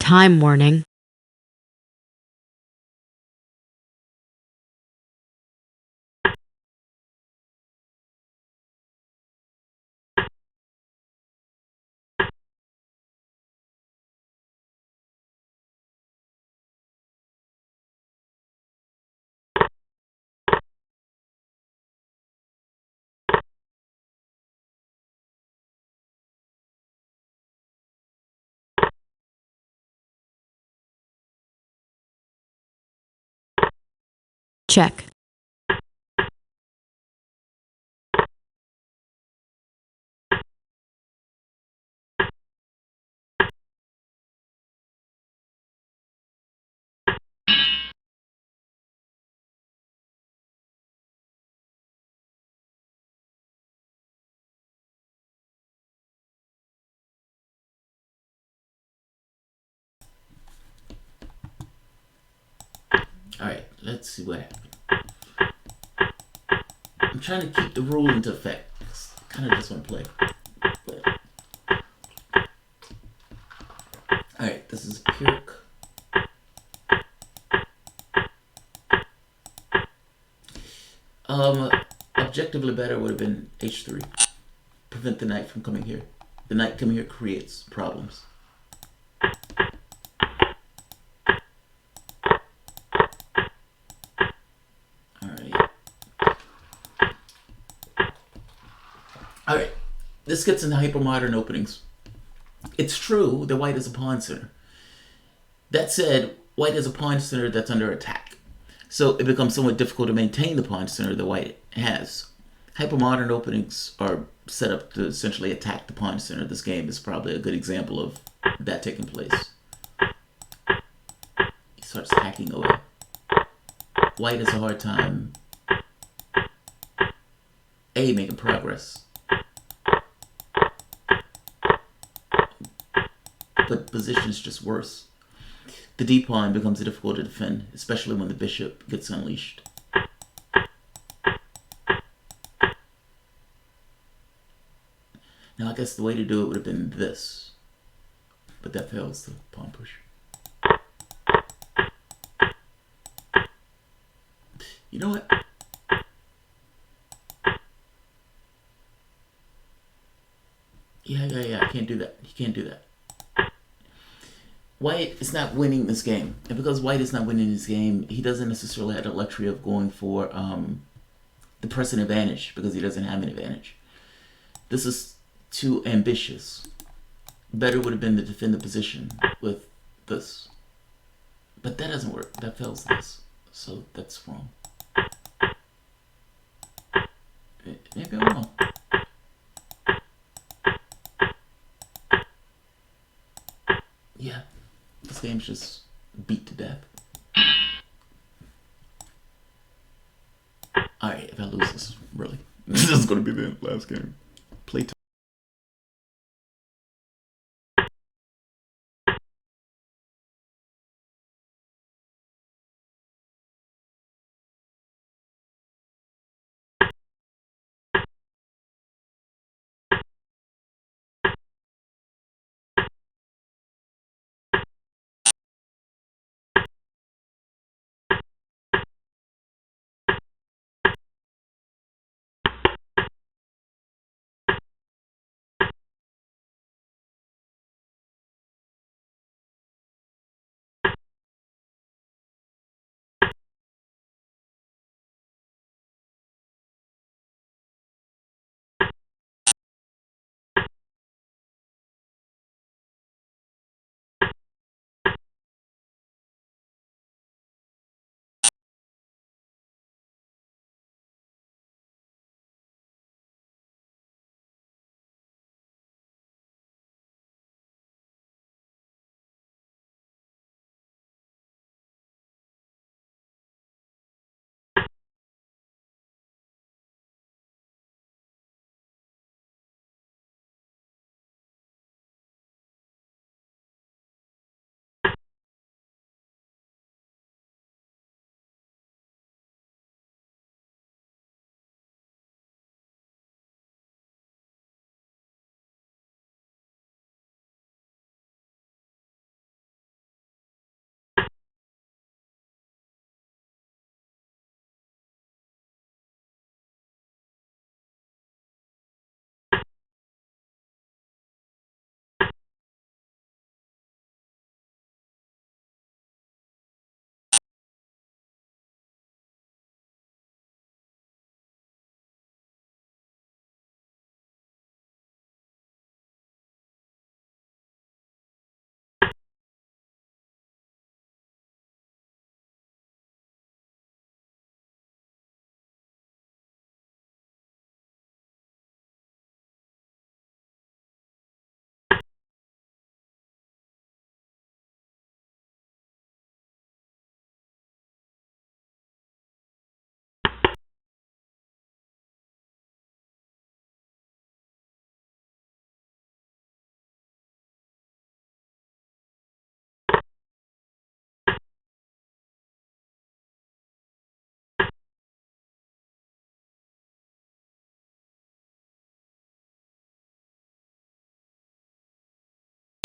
Time warning. Check. Alright, let's see what happened. I'm trying to keep the rule into effect. Kind of just want to play. Alright, this is Pyrrhic. Objectively better would have been H3. Prevent the knight from coming here. The knight coming here creates problems. Alright, this gets into hypermodern openings. It's true that white is a pawn center. That said, white is a pawn center that's under attack. So it becomes somewhat difficult to maintain the pawn center that white has. Hypermodern openings are set up to essentially attack the pawn center. This game is probably a good example of that taking place. He starts hacking away. White has a hard time making progress. But position is just worse. The D pawn becomes difficult to defend, especially when the bishop gets unleashed. Now I guess the way to do it would have been this, but that fails the pawn push. You know what? Yeah, I can't do that. He can't do that. White is not winning this game. And because white is not winning this game, he doesn't necessarily have the luxury of going for the pressing advantage because he doesn't have an advantage. This is too ambitious. Better would have been to defend the position with this. But that doesn't work. That fails this. So that's wrong. Maybe I'm wrong. Yeah. This game's just beat to death. Alright, if I lose this, really. This is going to be the last game. Play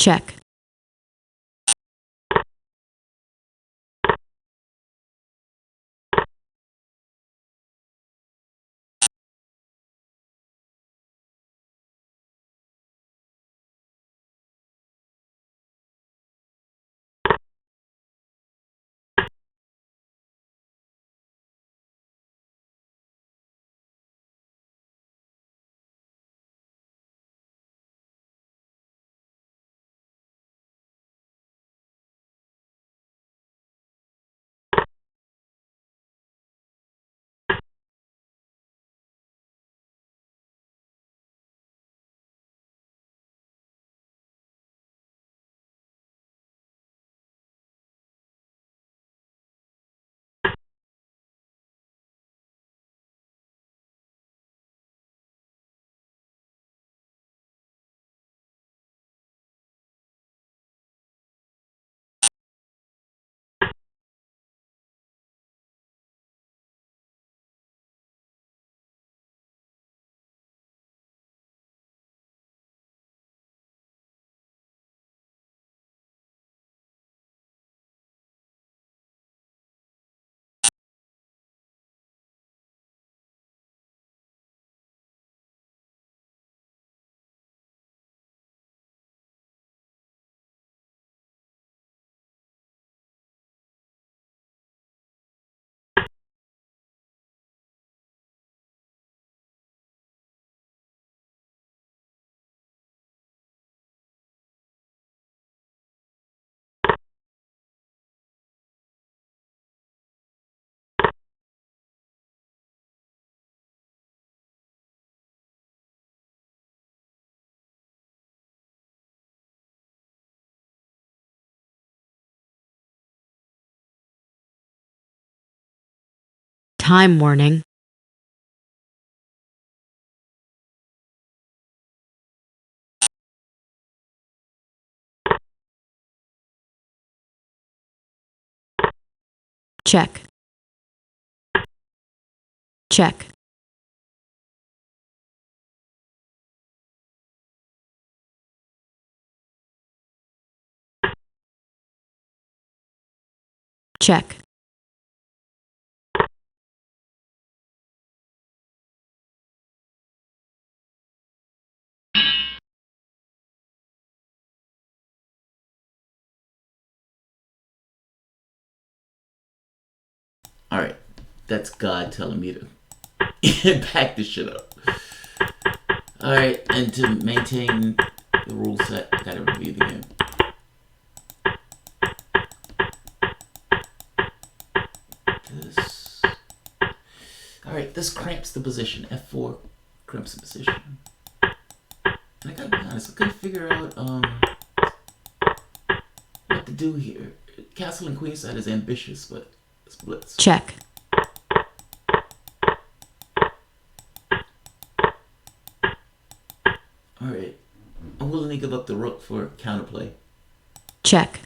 check, time warning, check, check, check, All right, that's God telling me to back this shit up. All right, and to maintain the rule set, I gotta review the game. This. All right, this cramps the position. F4 cramps the position. And I gotta be honest, I couldn't figure out what to do here. Castle and queenside is ambitious, but it's blitz. check, All right, I'm willing to give up the rook for counterplay. check,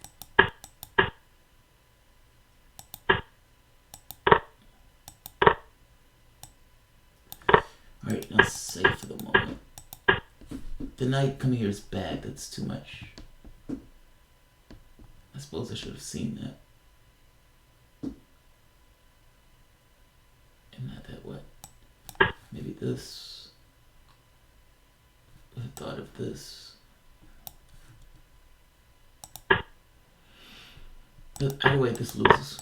All right, now save for the moment. The knight coming here is bad. That's too much. I suppose I should have seen that. And not that what? Maybe this. I thought of this. But either way, this loses.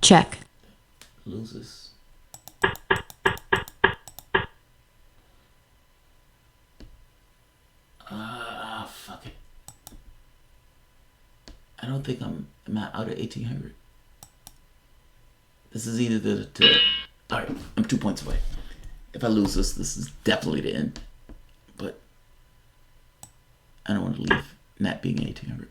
check, Loses. Fuck it. I don't think I'm out of 1800. This is either the alright, I'm 2 points away. If I lose this, this is definitely the end. But I don't want to leave Nat being 1800.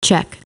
check,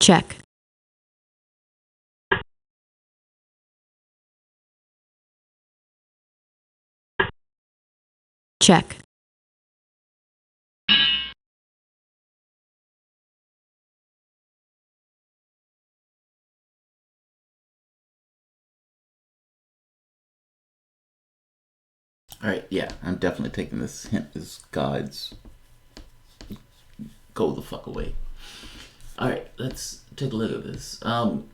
check, check, All right, yeah, I'm definitely taking this hint as guides. Go the fuck away. All right, let's take a look at this. In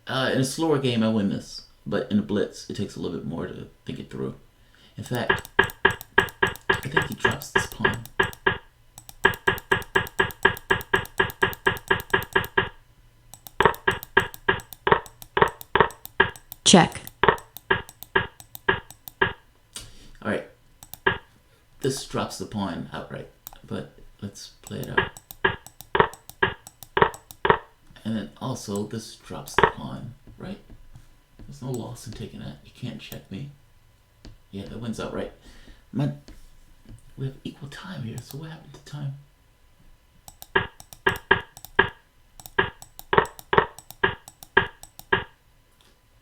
a slower game, I win this, but in a blitz, it takes a little bit more to think it through. In fact, I think he drops this pawn. check, All right, this drops the pawn outright, but let's play it out. And then also, this drops the pawn, right? There's no loss in taking that. You can't check me. Yeah, that wins outright. Man, we have equal time here, so what happened to time?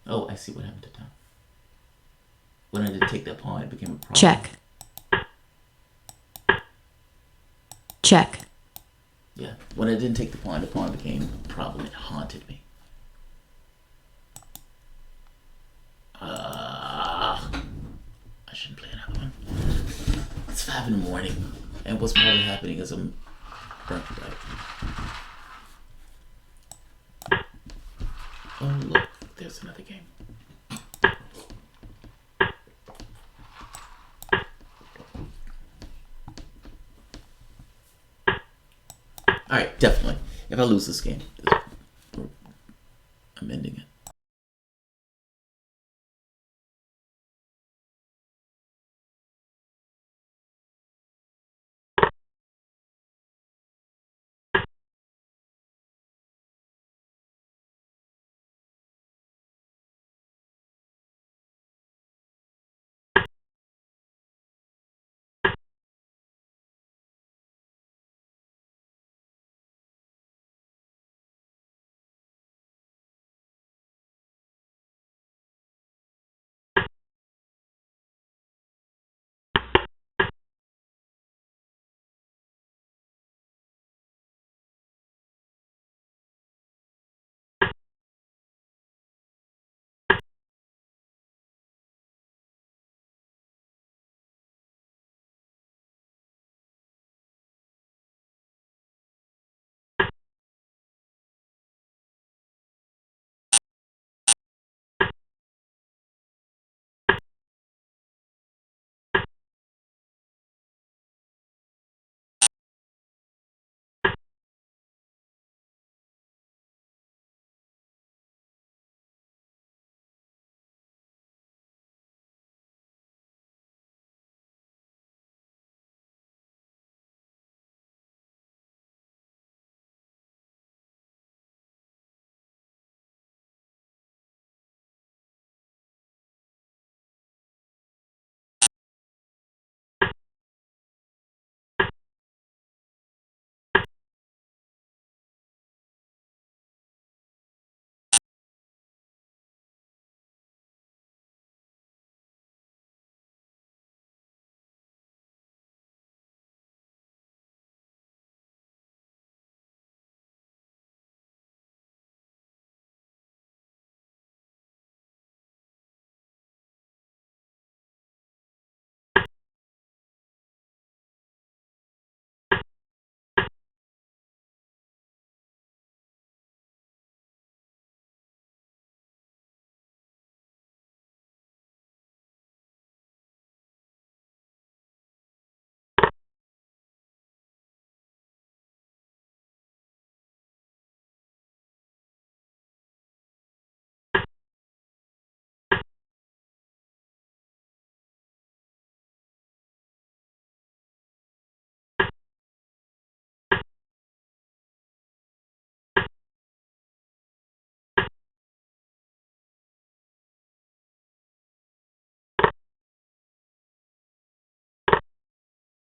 Oh, I see what happened to time. When I did take that pawn, it became a problem. check, check, Yeah, when I didn't take the pawn became a problem. It haunted me. I shouldn't play another one. It's 5 in the morning, and what's probably happening is I'm burnt out. Oh look, there's another game. Alright, definitely. If I lose this game, I'm ending it.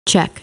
check,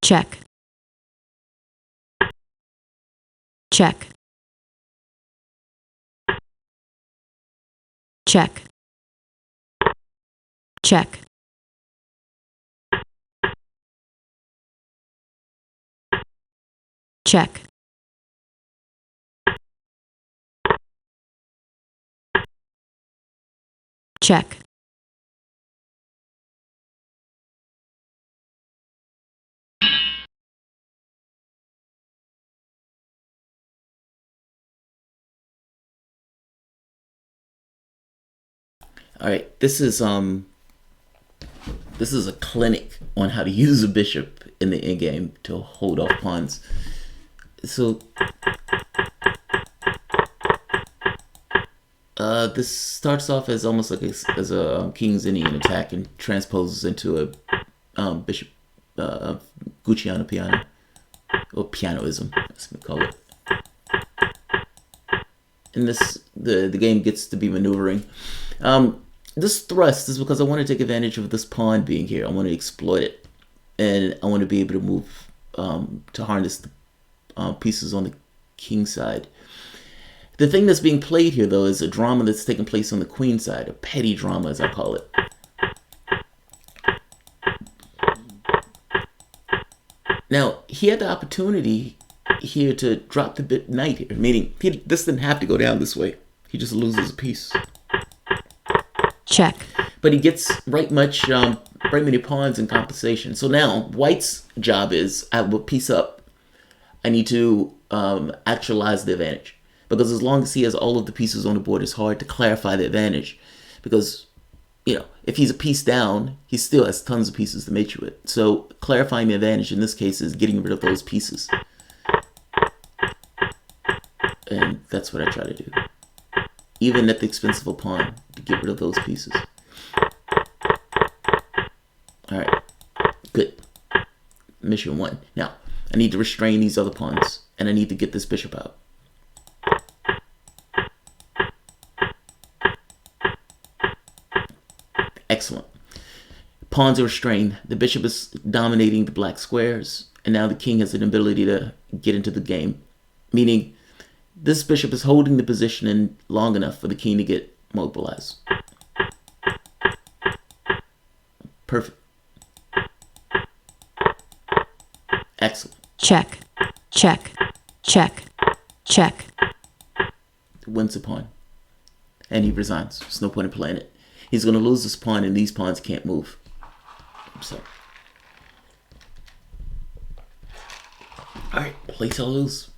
check, check, check, check, check, check, All right, this is a clinic on how to use a bishop in the end game to hold off pawns. So this starts off as almost like as a King's Indian attack and transposes into a bishop Gucciano piano, or pianoism, as we call it. And the game gets to be maneuvering. This thrust is because I want to take advantage of this pawn being here. I want to exploit it, and I want to be able to move to harness the pieces on the king side. The thing that's being played here, though, is a drama that's taking place on the queen side, a petty drama, as I call it. Now, he had the opportunity here to drop the knight here, meaning this didn't have to go down this way. He just loses a piece. check, But he gets right many pawns in compensation. So now, white's job is, I will piece up. I need to actualize the advantage. Because as long as he has all of the pieces on the board, it's hard to clarify the advantage. Because, if he's a piece down, he still has tons of pieces to mate you with. So clarifying the advantage in this case is getting rid of those pieces. And that's what I try to do. Even at the expense of a pawn, to get rid of those pieces. Alright, good. Mission 1. Now, I need to restrain these other pawns, and I need to get this bishop out. Excellent. Pawns are restrained. The bishop is dominating the black squares, and now the king has an ability to get into the game, meaning this bishop is holding the position in long enough for the king to get mobilized. Perfect. Excellent. check, check, check, check, Wins a pawn. And he resigns. There's no point in playing it. He's going to lose this pawn, and these pawns can't move. So, alright, play till lose.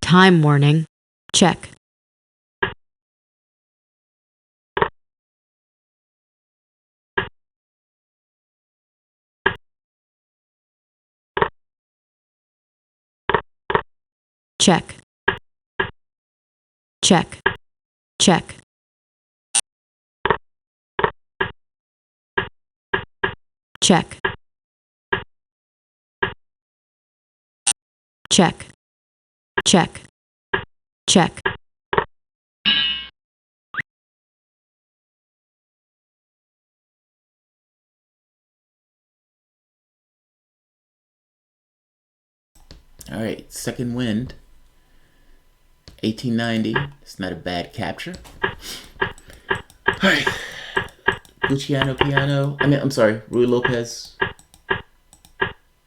time warning. Check. Check. Check. Check. Check. Check. Check. Check. All right, second wind. 1890. It's not a bad capture. All right. Luciano Piano. I'm sorry, Rui Lopez.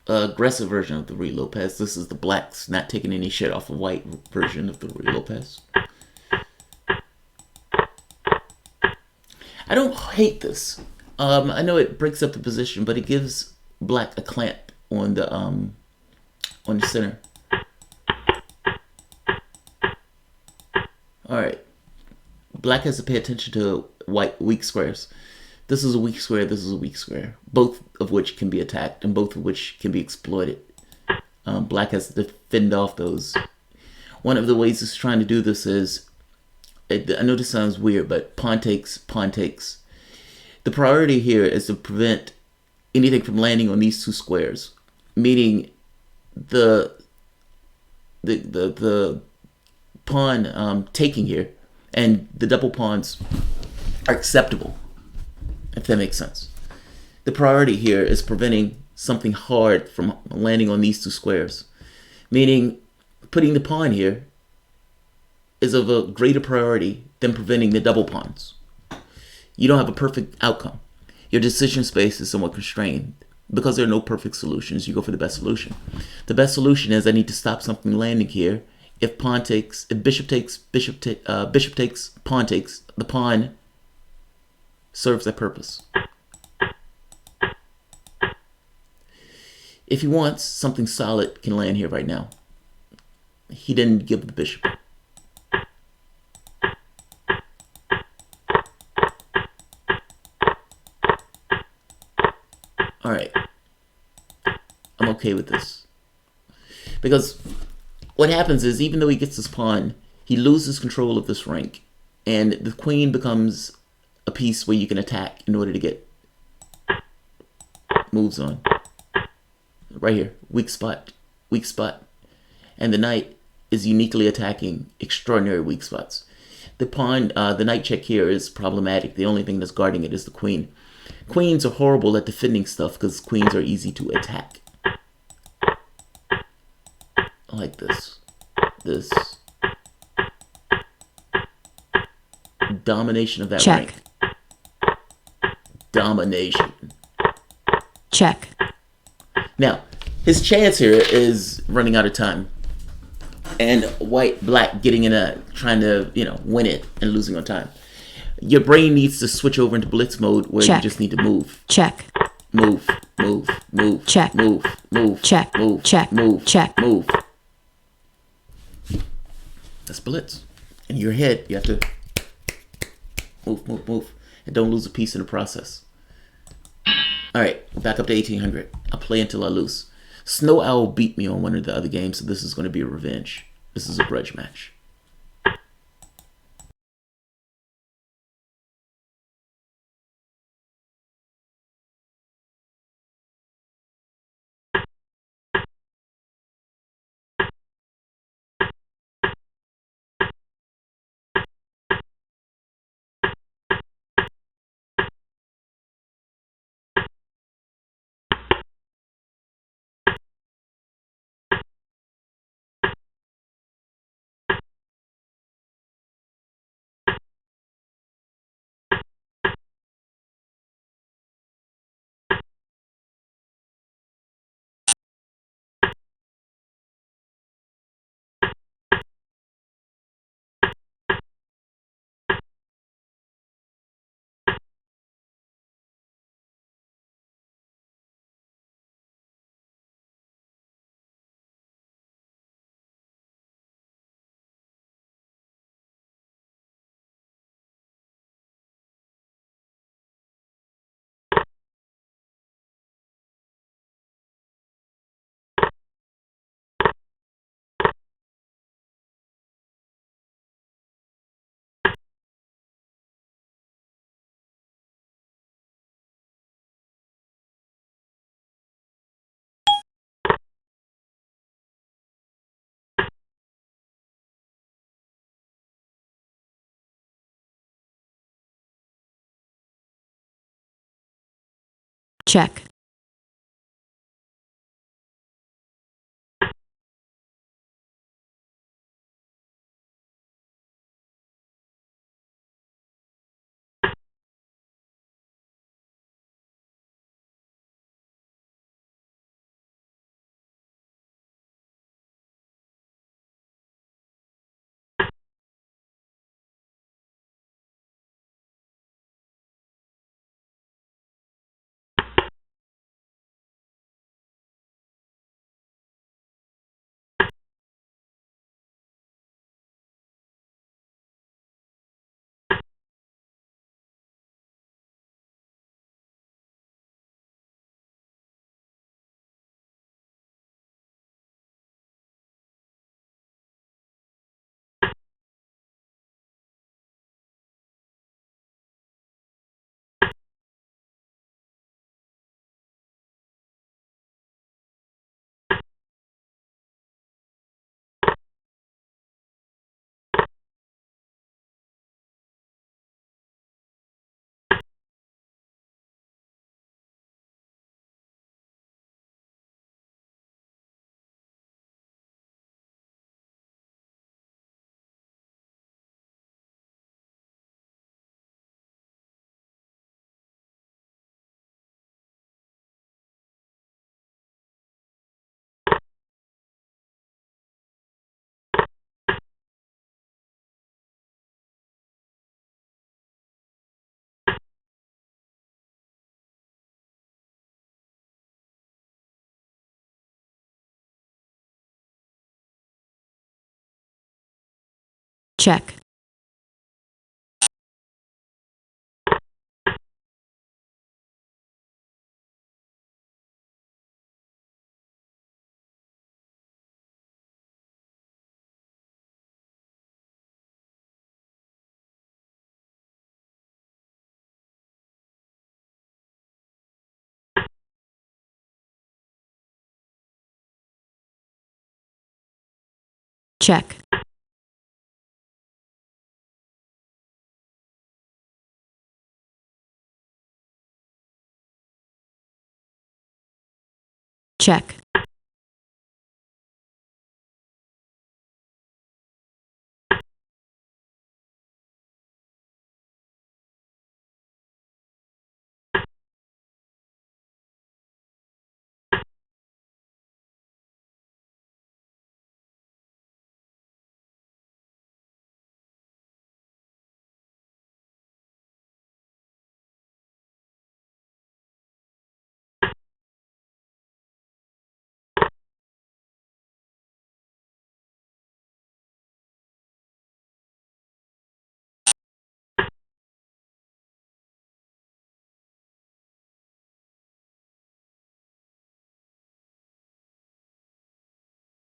Aggressive version of the Rui Lopez. This is the blacks not taking any shit off a white version of the Rui Lopez. I don't hate this. I know it breaks up the position, but it gives black a clamp on the center. All right. Black has to pay attention to white weak squares. This is a weak square, this is a weak square, both of which can be attacked and both of which can be exploited. Black has to fend off those. One of the ways it's trying to do this is, I know this sounds weird, but pawn takes, pawn takes. The priority here is to prevent anything from landing on these two squares, meaning the pawn taking here and the double pawns are acceptable, if that makes sense. The priority here is preventing something hard from landing on these two squares, meaning putting the pawn here is of a greater priority than preventing the double pawns. You don't have a perfect outcome. Your decision space is somewhat constrained. Because there are no perfect solutions, you go for the best solution. The best solution is I need to stop something landing here. If pawn takes, if bishop takes, bishop takes, pawn takes, the pawn serves that purpose. If he wants, something solid can land here right now. He didn't give the bishop. All right, I'm okay with this. Because what happens is, even though he gets this pawn, he loses control of this rank, and the queen becomes a piece where you can attack in order to get moves on. Right here, weak spot, weak spot. And the knight is uniquely attacking extraordinary weak spots. The pawn, the knight check here is problematic. The only thing that's guarding it is the queen. Queens are horrible at defending stuff because queens are easy to attack. Like this. This. Domination of that Check. rank. Domination. Check. Now, his chance here is running out of time. And white, black getting in a, trying to, win it and losing on time. Your brain needs to switch over into blitz mode where Check. you just need to move. Check. Move, move, move. Check. Move, move. Check. Move, Check. move, Check. move. That's blitz. In your head, you have to move, move, move. And don't lose a piece in the process. All right, back up to 1800. I'll play until I lose. Snow Owl beat me on one of the other games, so this is going to be a revenge. This is a grudge match. check, check, check, check,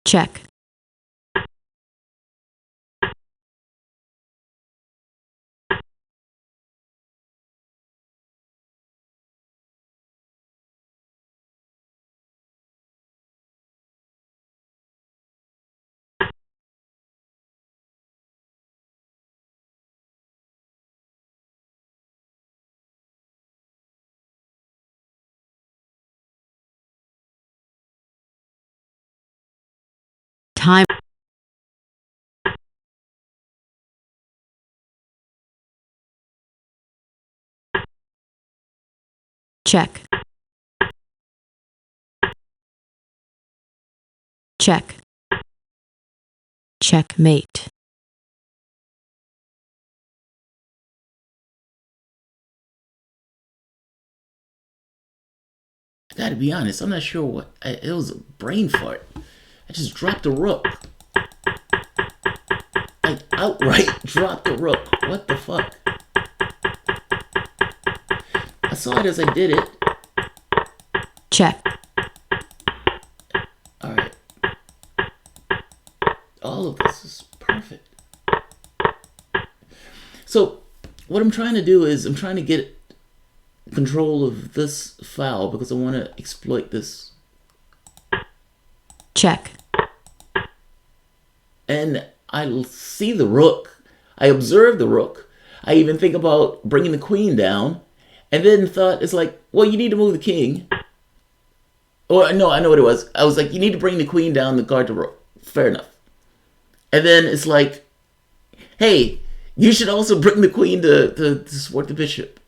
check, time, check, check, checkmate, I gotta be honest, I'm not sure what. It was a brain fart. I just dropped a rook. I outright dropped a rook. What the fuck? I saw it as I did it. check, Alright. All of this is perfect. So, what I'm trying to do is I'm trying to get control of this file because I want to exploit this. check, And I see the rook. I observe the rook. I even think about bringing the queen down And then thought, it's like, well, you need to move the king. Or, no, I know what it was. I was like, you need to bring the queen down the guard the rook. Fair enough. And then it's like, hey, you should also bring the queen to support the bishop.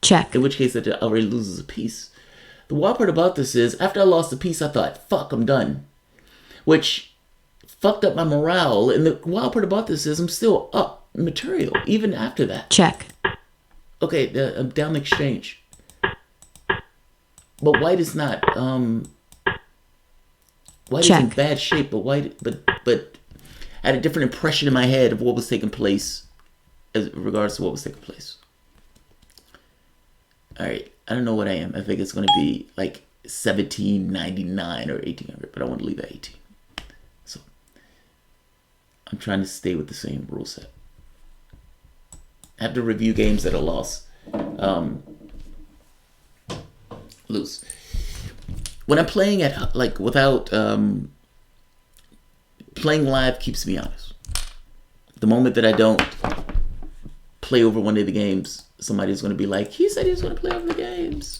Check. In which case, that already loses a piece. The wild part about this is, after I lost a piece, I thought, fuck, I'm done. Which fucked up my morale. And the wild part about this is, I'm still up material, even after that. Check. Okay, I'm down the exchange. But white is not. White Check. is in bad shape, but white, but I had a different impression in my head of what was taking place, as regards to what was taking place. All right, I don't know what I am. I think it's going to be like 1799 or 1800, but I want to leave at 18. So I'm trying to stay with the same rule set. I have to review games that I lost. Lose. When I'm playing at, like, without, playing live keeps me honest. The moment that I don't play over one of the games, somebody's going to be like, he said he was going to play over the games.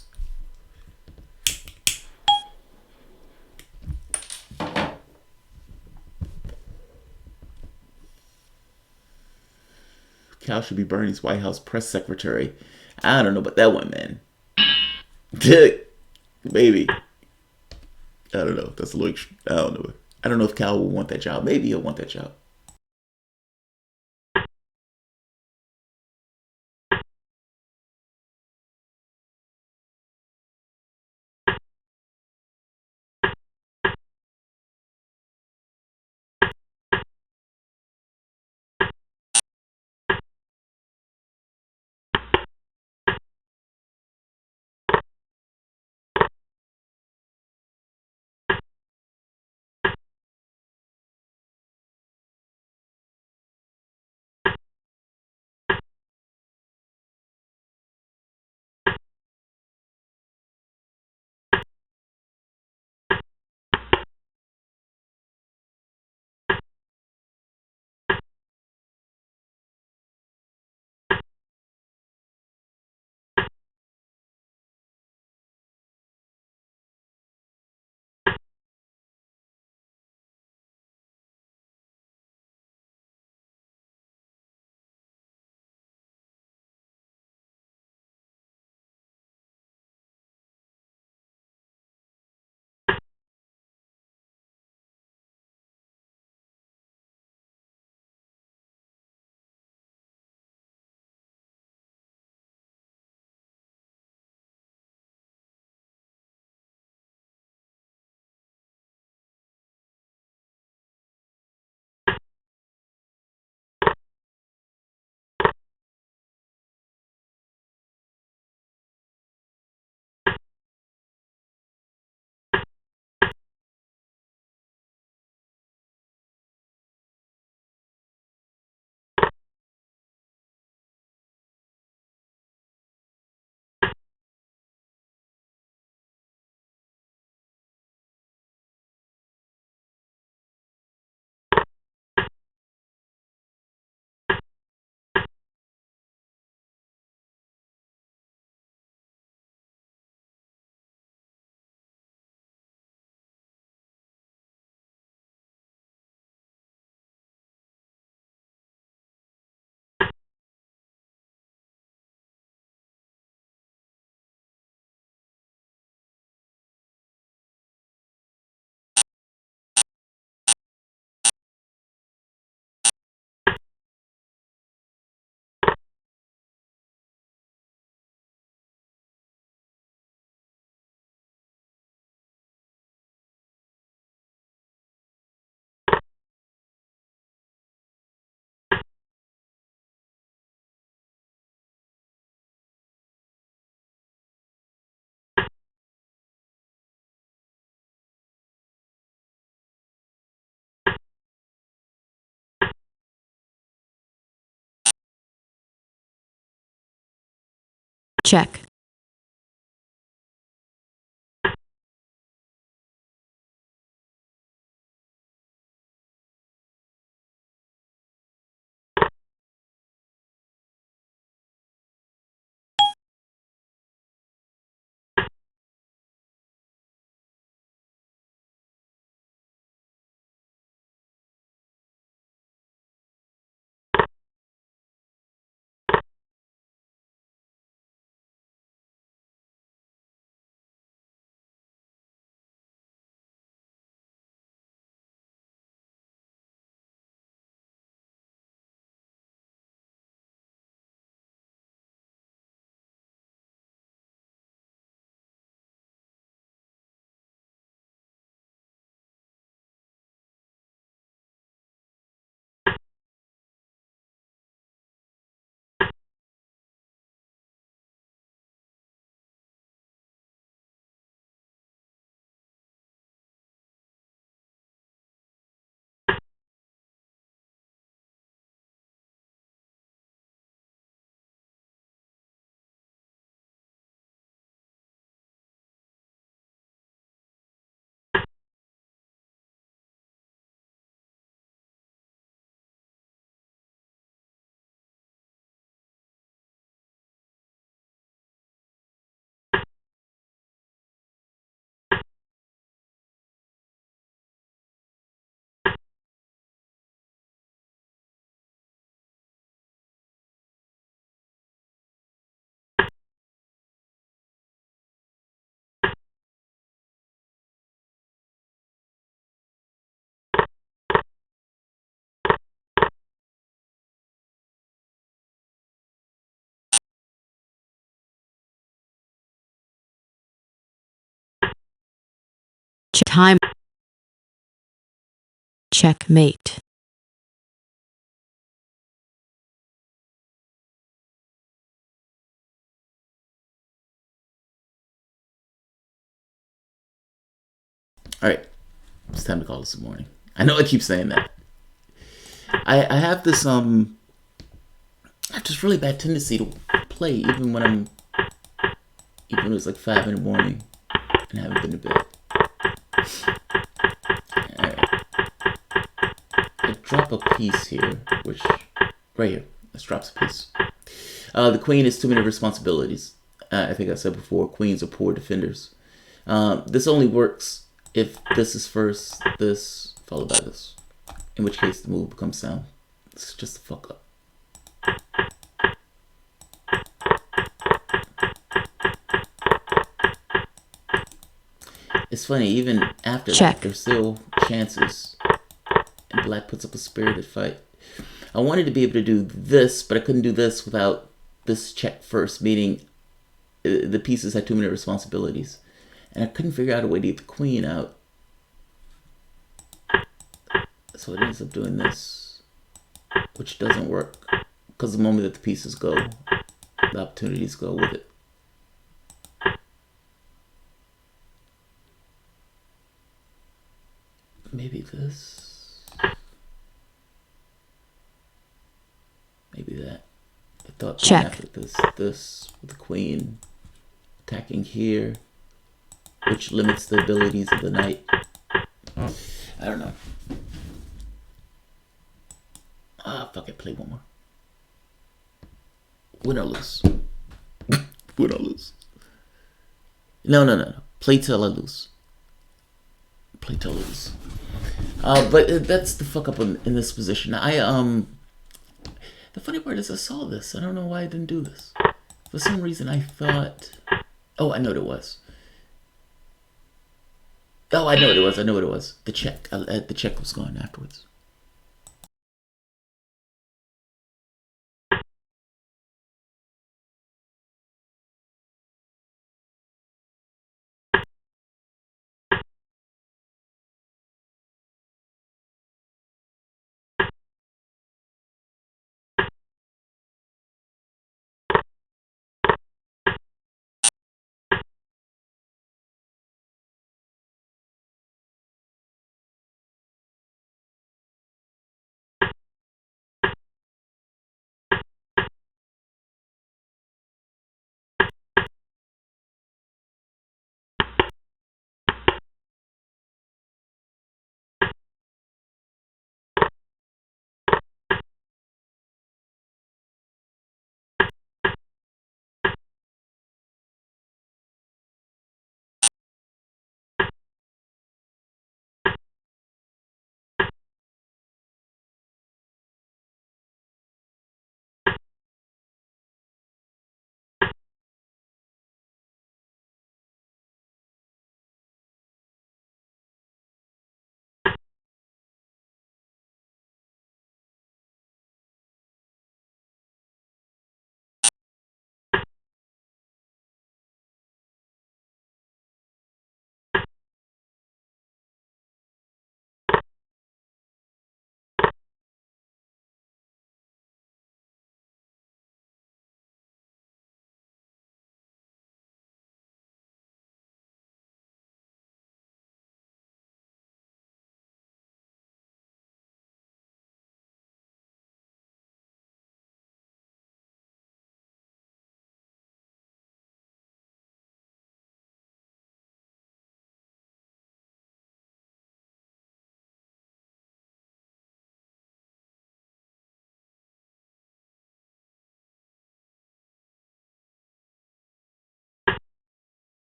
Cal should be Bernie's White House press secretary. I don't know about that one, man. Maybe. I don't know. That's a little. I don't know. I don't know if Cal will want that job. Maybe he'll want that job. Check. time. Checkmate. All right, it's time to call this morning. I know I keep saying that. I have this I have this really bad tendency to play even when it's like 5 in the morning and I haven't been to bed. Alright. I drop a piece here, which right here. Let's drop a piece. The queen has too many responsibilities. I think I said before, queens are poor defenders. This only works if this is first, this followed by this. In which case the move becomes sound. It's just a fuck up. It's funny, even after that, there's still chances. And black puts up a spirited fight. I wanted to be able to do this, but I couldn't do this without this check first, meaning the pieces had too many responsibilities. And I couldn't figure out a way to get the queen out. So it ends up doing this, which doesn't work. Because the moment that the pieces go, the opportunities go with it. Maybe this. Maybe that. I thought check after this with the queen attacking here, which limits the abilities of the knight. I don't know. Fuck it, play one more. Win or lose. Win or lose. No. Play till I lose. Play till I lose. But that's the fuck up in this position. The funny part is I saw this. I don't know why I didn't do this. For some reason I thought... Oh, I know what it was. Oh, I know what it was. The check. The check was gone afterwards.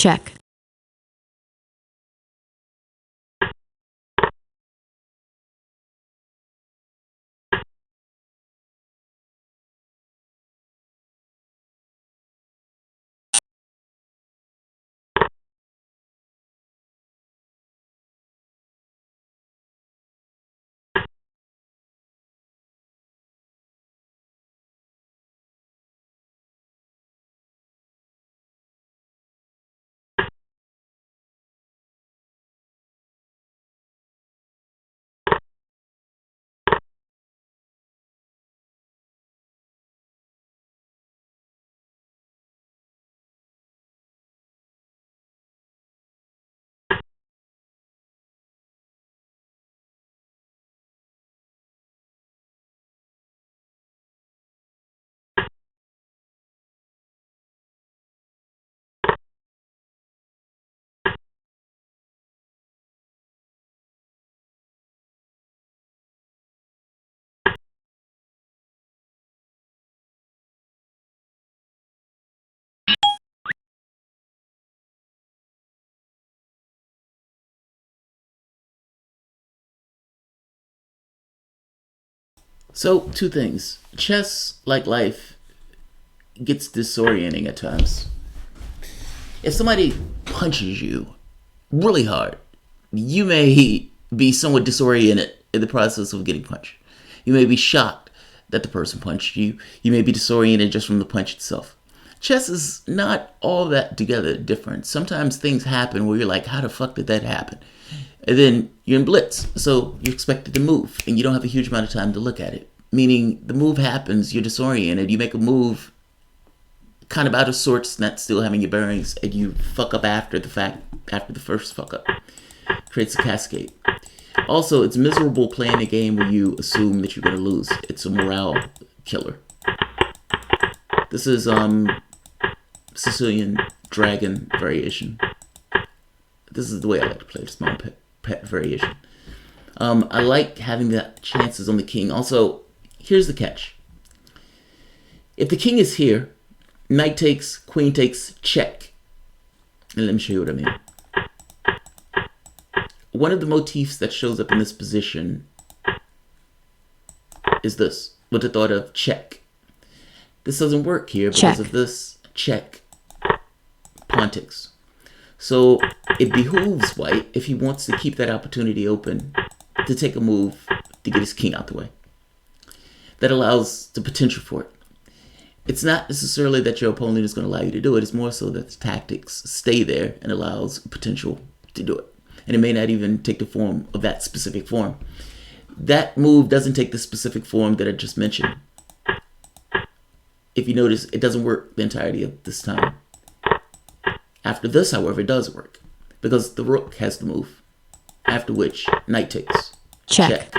check So, two things. Chess, like life, gets disorienting at times. If somebody punches you really hard, you may be somewhat disoriented in the process of getting punched. You may be shocked that the person punched you. You may be disoriented just from the punch itself. Chess is not all that together different. Sometimes things happen where you're like, how the fuck did that happen? And then you're in blitz, so you're expected to move, and you don't have a huge amount of time to look at it. Meaning the move happens, you're disoriented, you make a move kind of out of sorts, not still having your bearings, and you fuck up after the fact, after the first fuck up. Creates a cascade. Also, it's miserable playing a game where you assume that you're going to lose. It's a morale killer. This is Sicilian Dragon variation. This is the way I like to play. It's my pet variation. I like having the chances on the king. Also, here's the catch. If the king is here, knight takes, queen takes, check. And let me show you what I mean. One of the motifs that shows up in this position is this, with the thought of check. This doesn't work here because of this check. Pawn takes. So it behooves white, if he wants to keep that opportunity open, to take a move to get his king out the way. That allows the potential for it. It's not necessarily that your opponent is going to allow you to do it. It's more so that the tactics stay there and allows potential to do it. And it may not even take the form of that specific form. That move doesn't take the specific form that I just mentioned. If you notice, it doesn't work the entirety of this time. After this, however, it does work, because the rook has the move, after which knight takes. Check.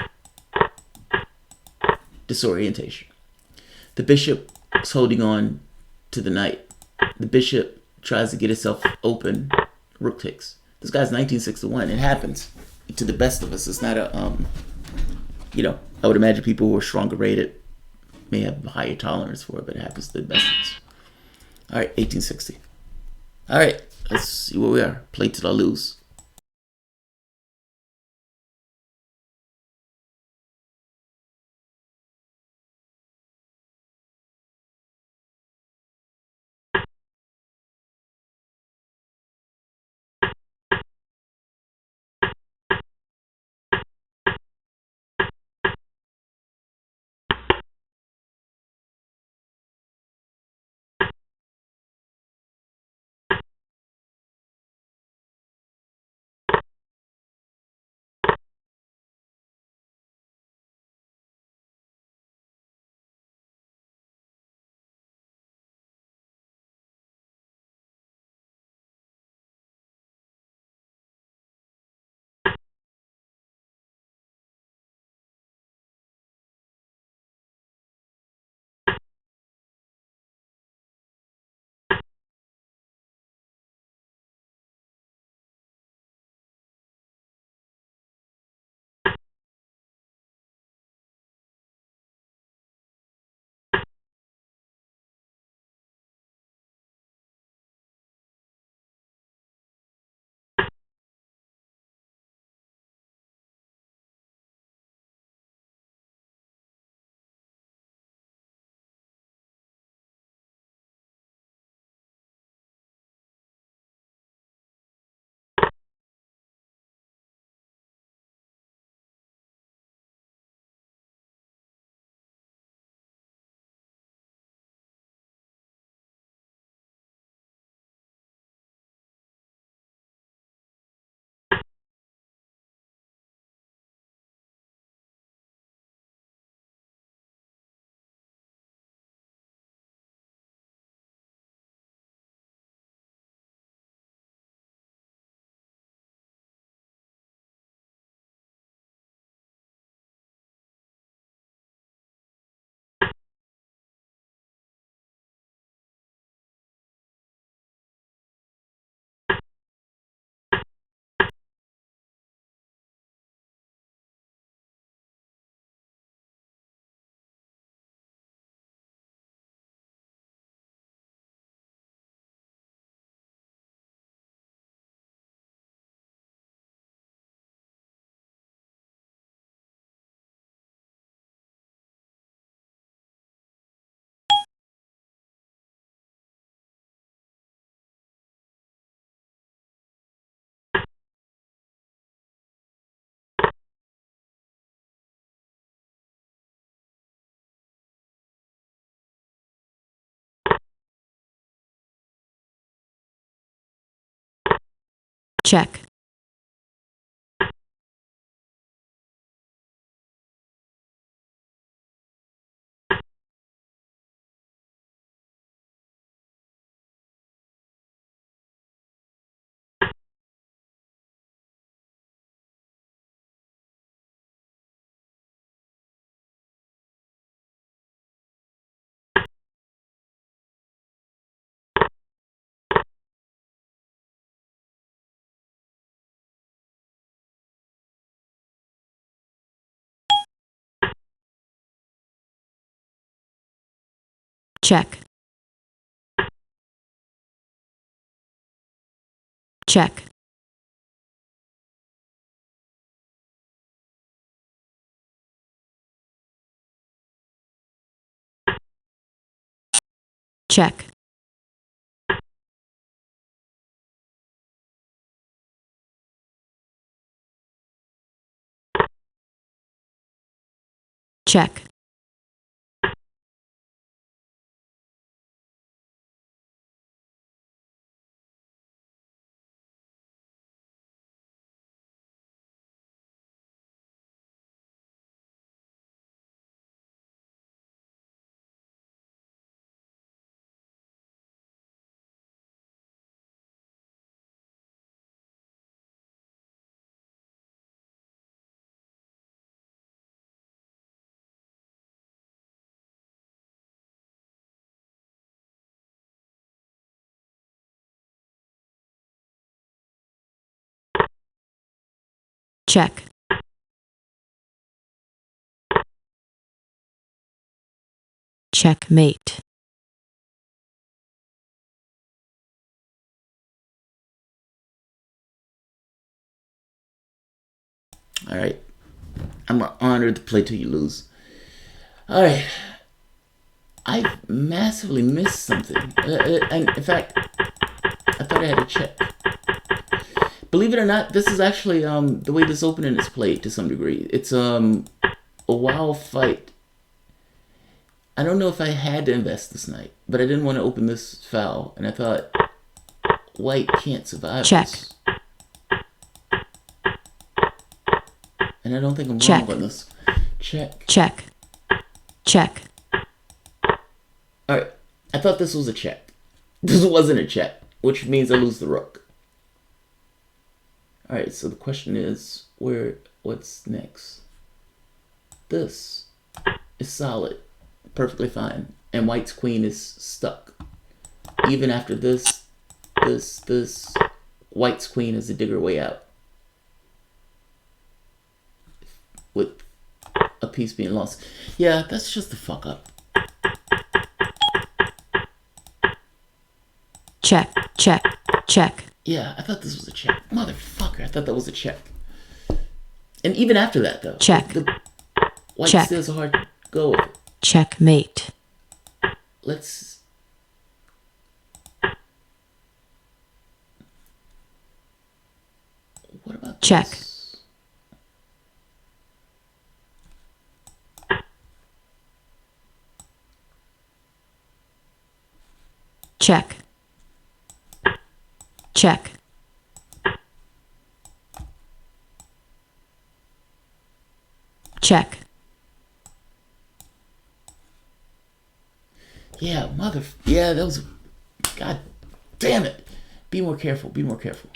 Disorientation. The bishop is holding on to the knight. The bishop tries to get itself open. Rook takes. This guy's 1961. It happens to the best of us. It's not a, I would imagine people who are stronger rated may have a higher tolerance for it, but it happens to the best of us. All right, 1860. All right, let's see where we are. Play till I lose. Check. Check. Check. Check. Check. Check. Checkmate. All right. I'm honored to play till you lose. All right. I massively missed something. And in fact, I thought I had a check. Believe it or not, this is actually the way this opening is played to some degree. It's a wild fight. I don't know if I had to invest this night, but I didn't want to open this foul, and I thought white can't survive Check. this. And I don't think I'm Check. wrong on this. Check. Check. Check. Alright, I thought this was a check. This wasn't a check, which means I lose the rook. Alright, so the question is, what's next? This is solid, perfectly fine, and white's queen is stuck. Even after this, white's queen is a digger way out. With a piece being lost. Yeah, that's just the fuck up. Check. Check. Check. Yeah, I thought this was a check. Motherfucker, I thought that was a check. And even after that, though. Check. The white Check. still has a hard go with it. Checkmate. Let's... What about Check. this? Check. Check. Check. Yeah, yeah, that was... God damn it. Be more careful, be more careful.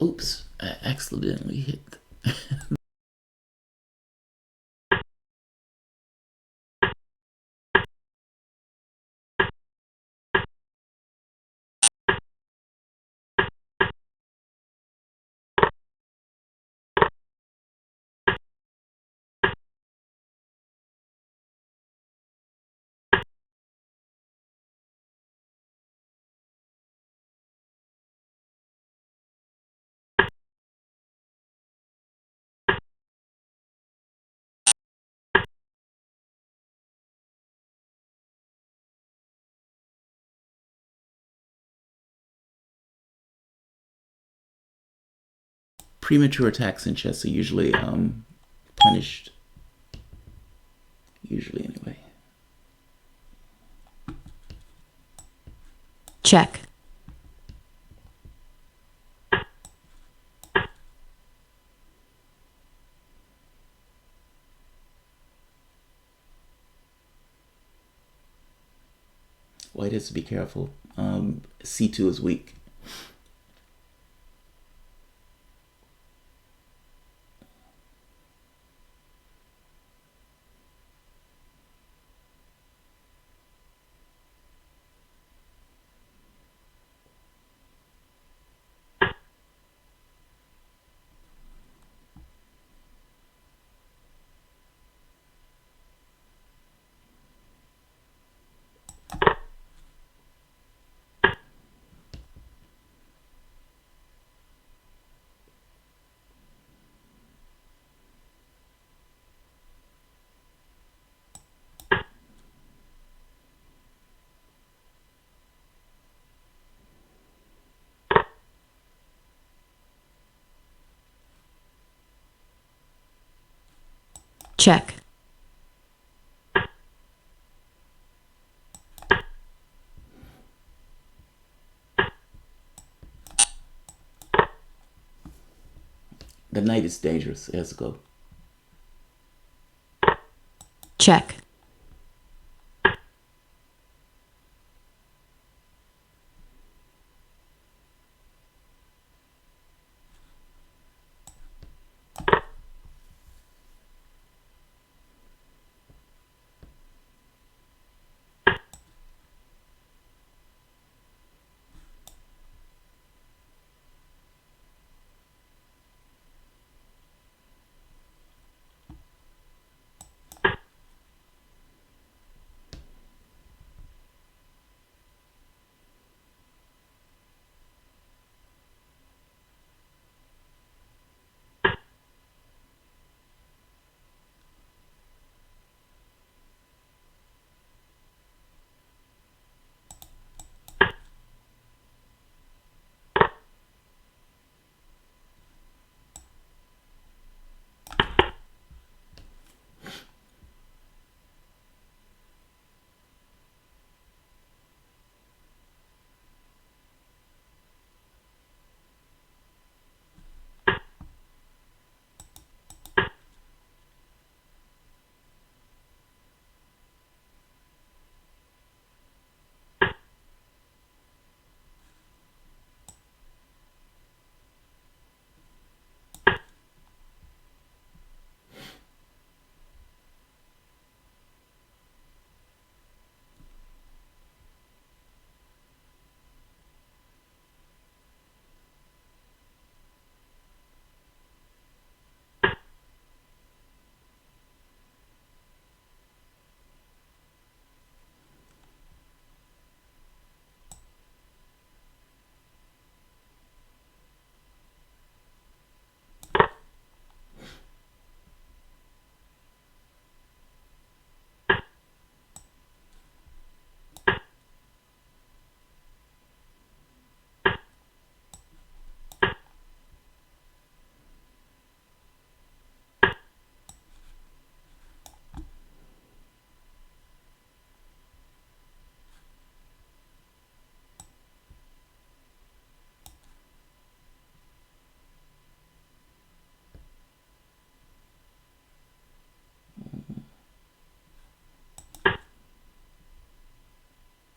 Oops, I accidentally hit... Premature attacks in chess are usually punished. Usually, anyway. Check. White has to be careful. C2 is weak. Check. The knight is dangerous. It has to go. Check.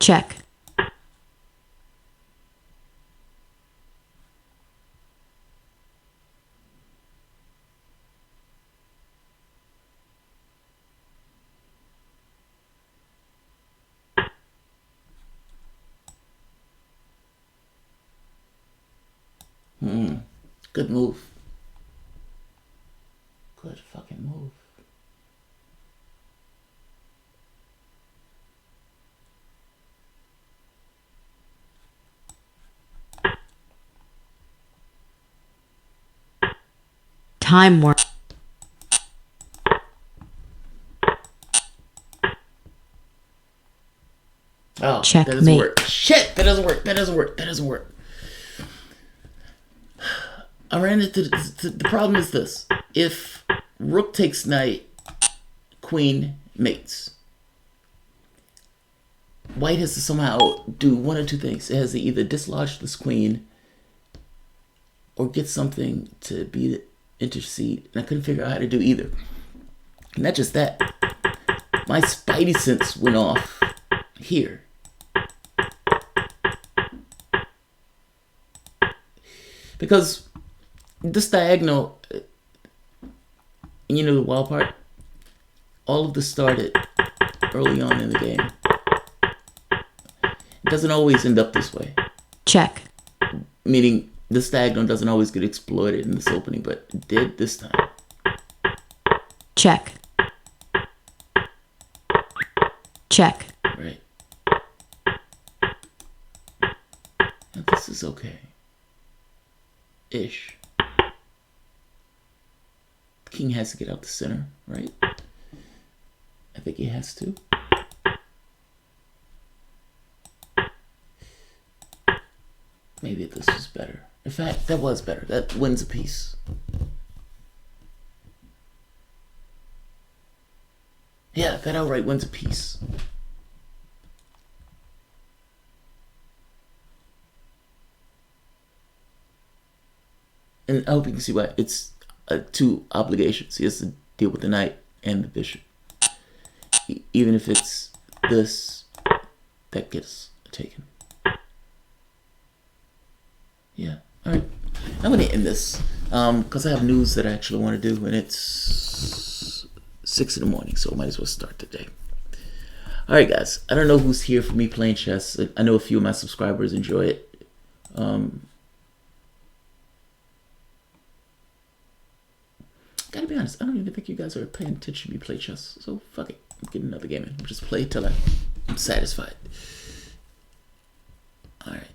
Check. Good move. Good fucking move. Time warp. Oh, Checkmate. that doesn't work. Shit, that doesn't work. That doesn't work. That doesn't work. I ran into the problem is this: if rook takes knight, queen mates. White has to somehow do one or two things. It has to either dislodge this queen or get something to be intercede. And I couldn't figure out how to do either. Not just that, my spidey sense went off here. Because this diagonal, you know the wild part? All of this started early on in the game. It doesn't always end up this way. Check. Meaning, this diagonal doesn't always get exploited in this opening, but it did this time. Check. Check. Right. Now this is okay. Ish. The king has to get out the center, right? I think he has to. Maybe this was better. In fact, that was better. That wins a piece. Yeah, that outright wins a piece. And I hope you can see why. It's two obligations. He has to deal with the knight and the bishop. Even if it's this, that gets taken. Yeah. All right. I'm going to end this because I have news that I actually want to do, and it's 6 in the morning, so I might as well start the day. All right, guys. I don't know who's here for me playing chess. I know a few of my subscribers enjoy it. Gotta be honest, I don't even think you guys are paying attention to me play chess. So fuck it. I'm getting another game in. I'll just play till I'm satisfied. All right.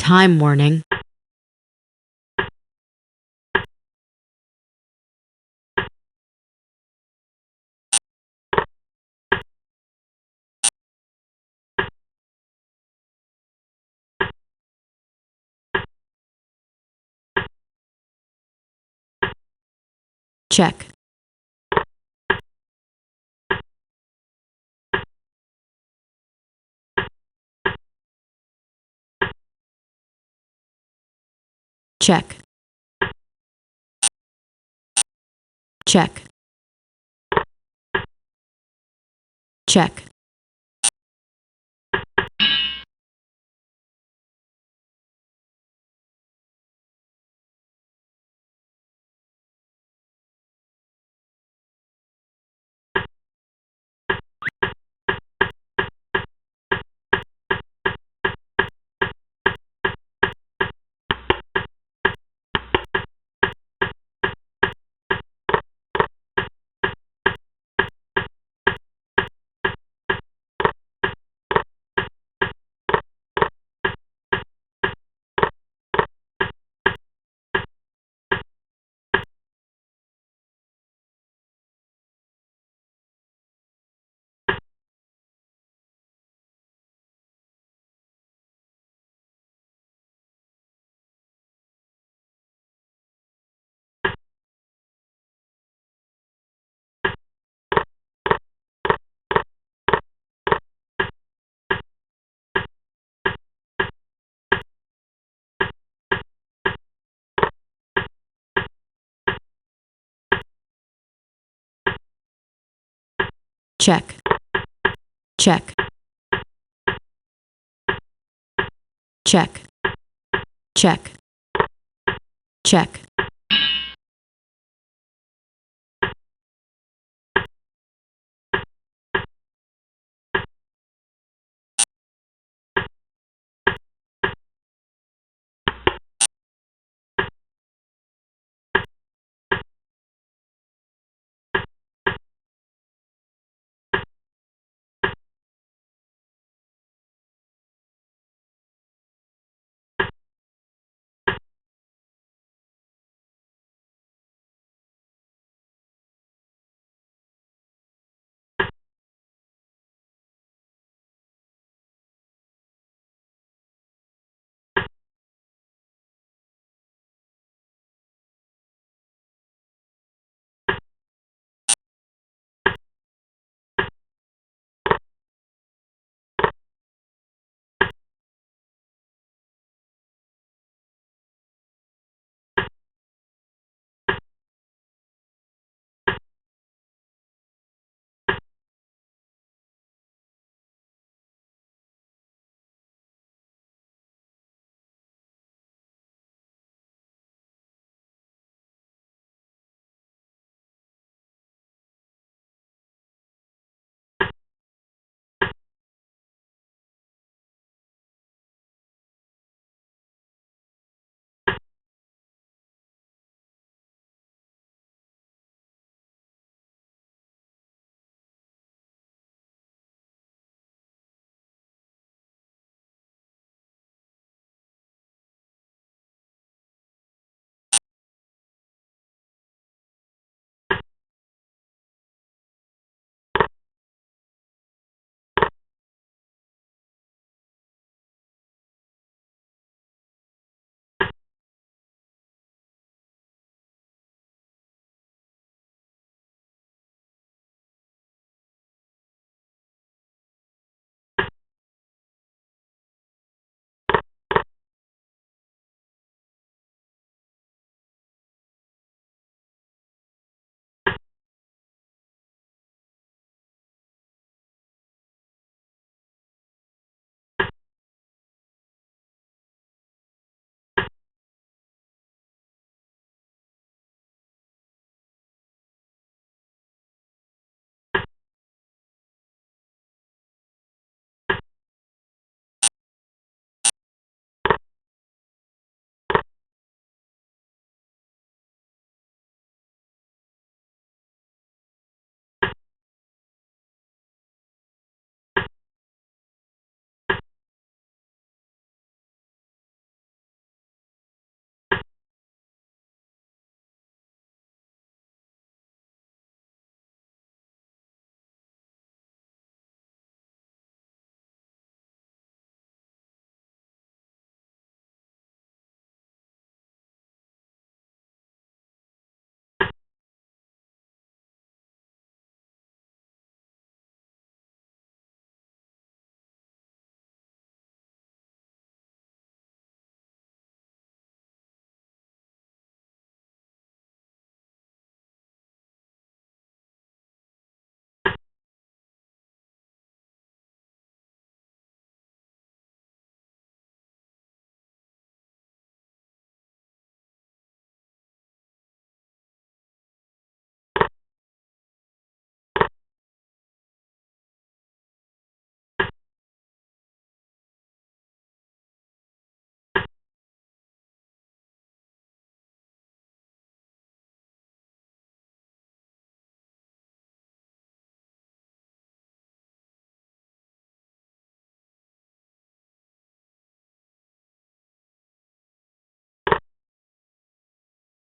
time warning. Check. Check. Check. Check. Check. Check. Check. Check. Check.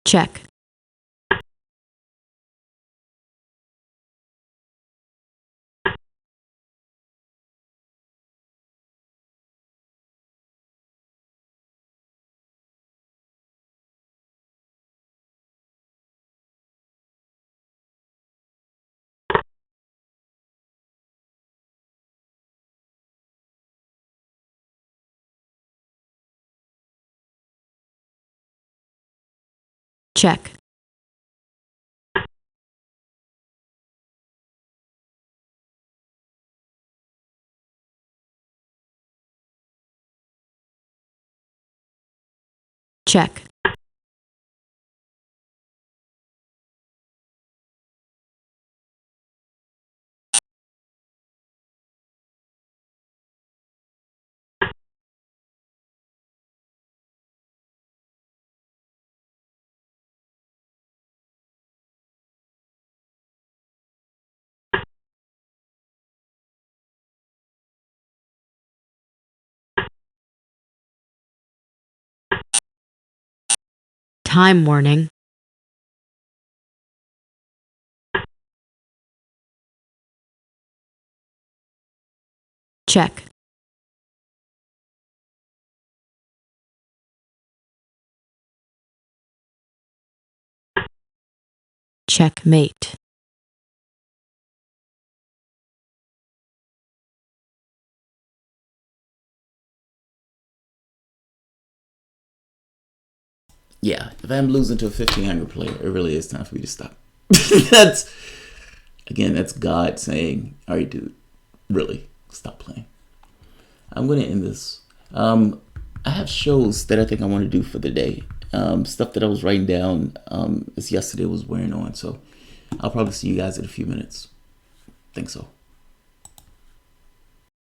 check, check, check, time warning, check, checkmate, Yeah, if I'm losing to a 1500 player, it really is time for me to stop. That's God saying, "All right, dude, really stop playing." I'm gonna end this. I have shows that I think I want to do for the day. Stuff that I was writing down as yesterday was wearing on. So I'll probably see you guys in a few minutes. Think so.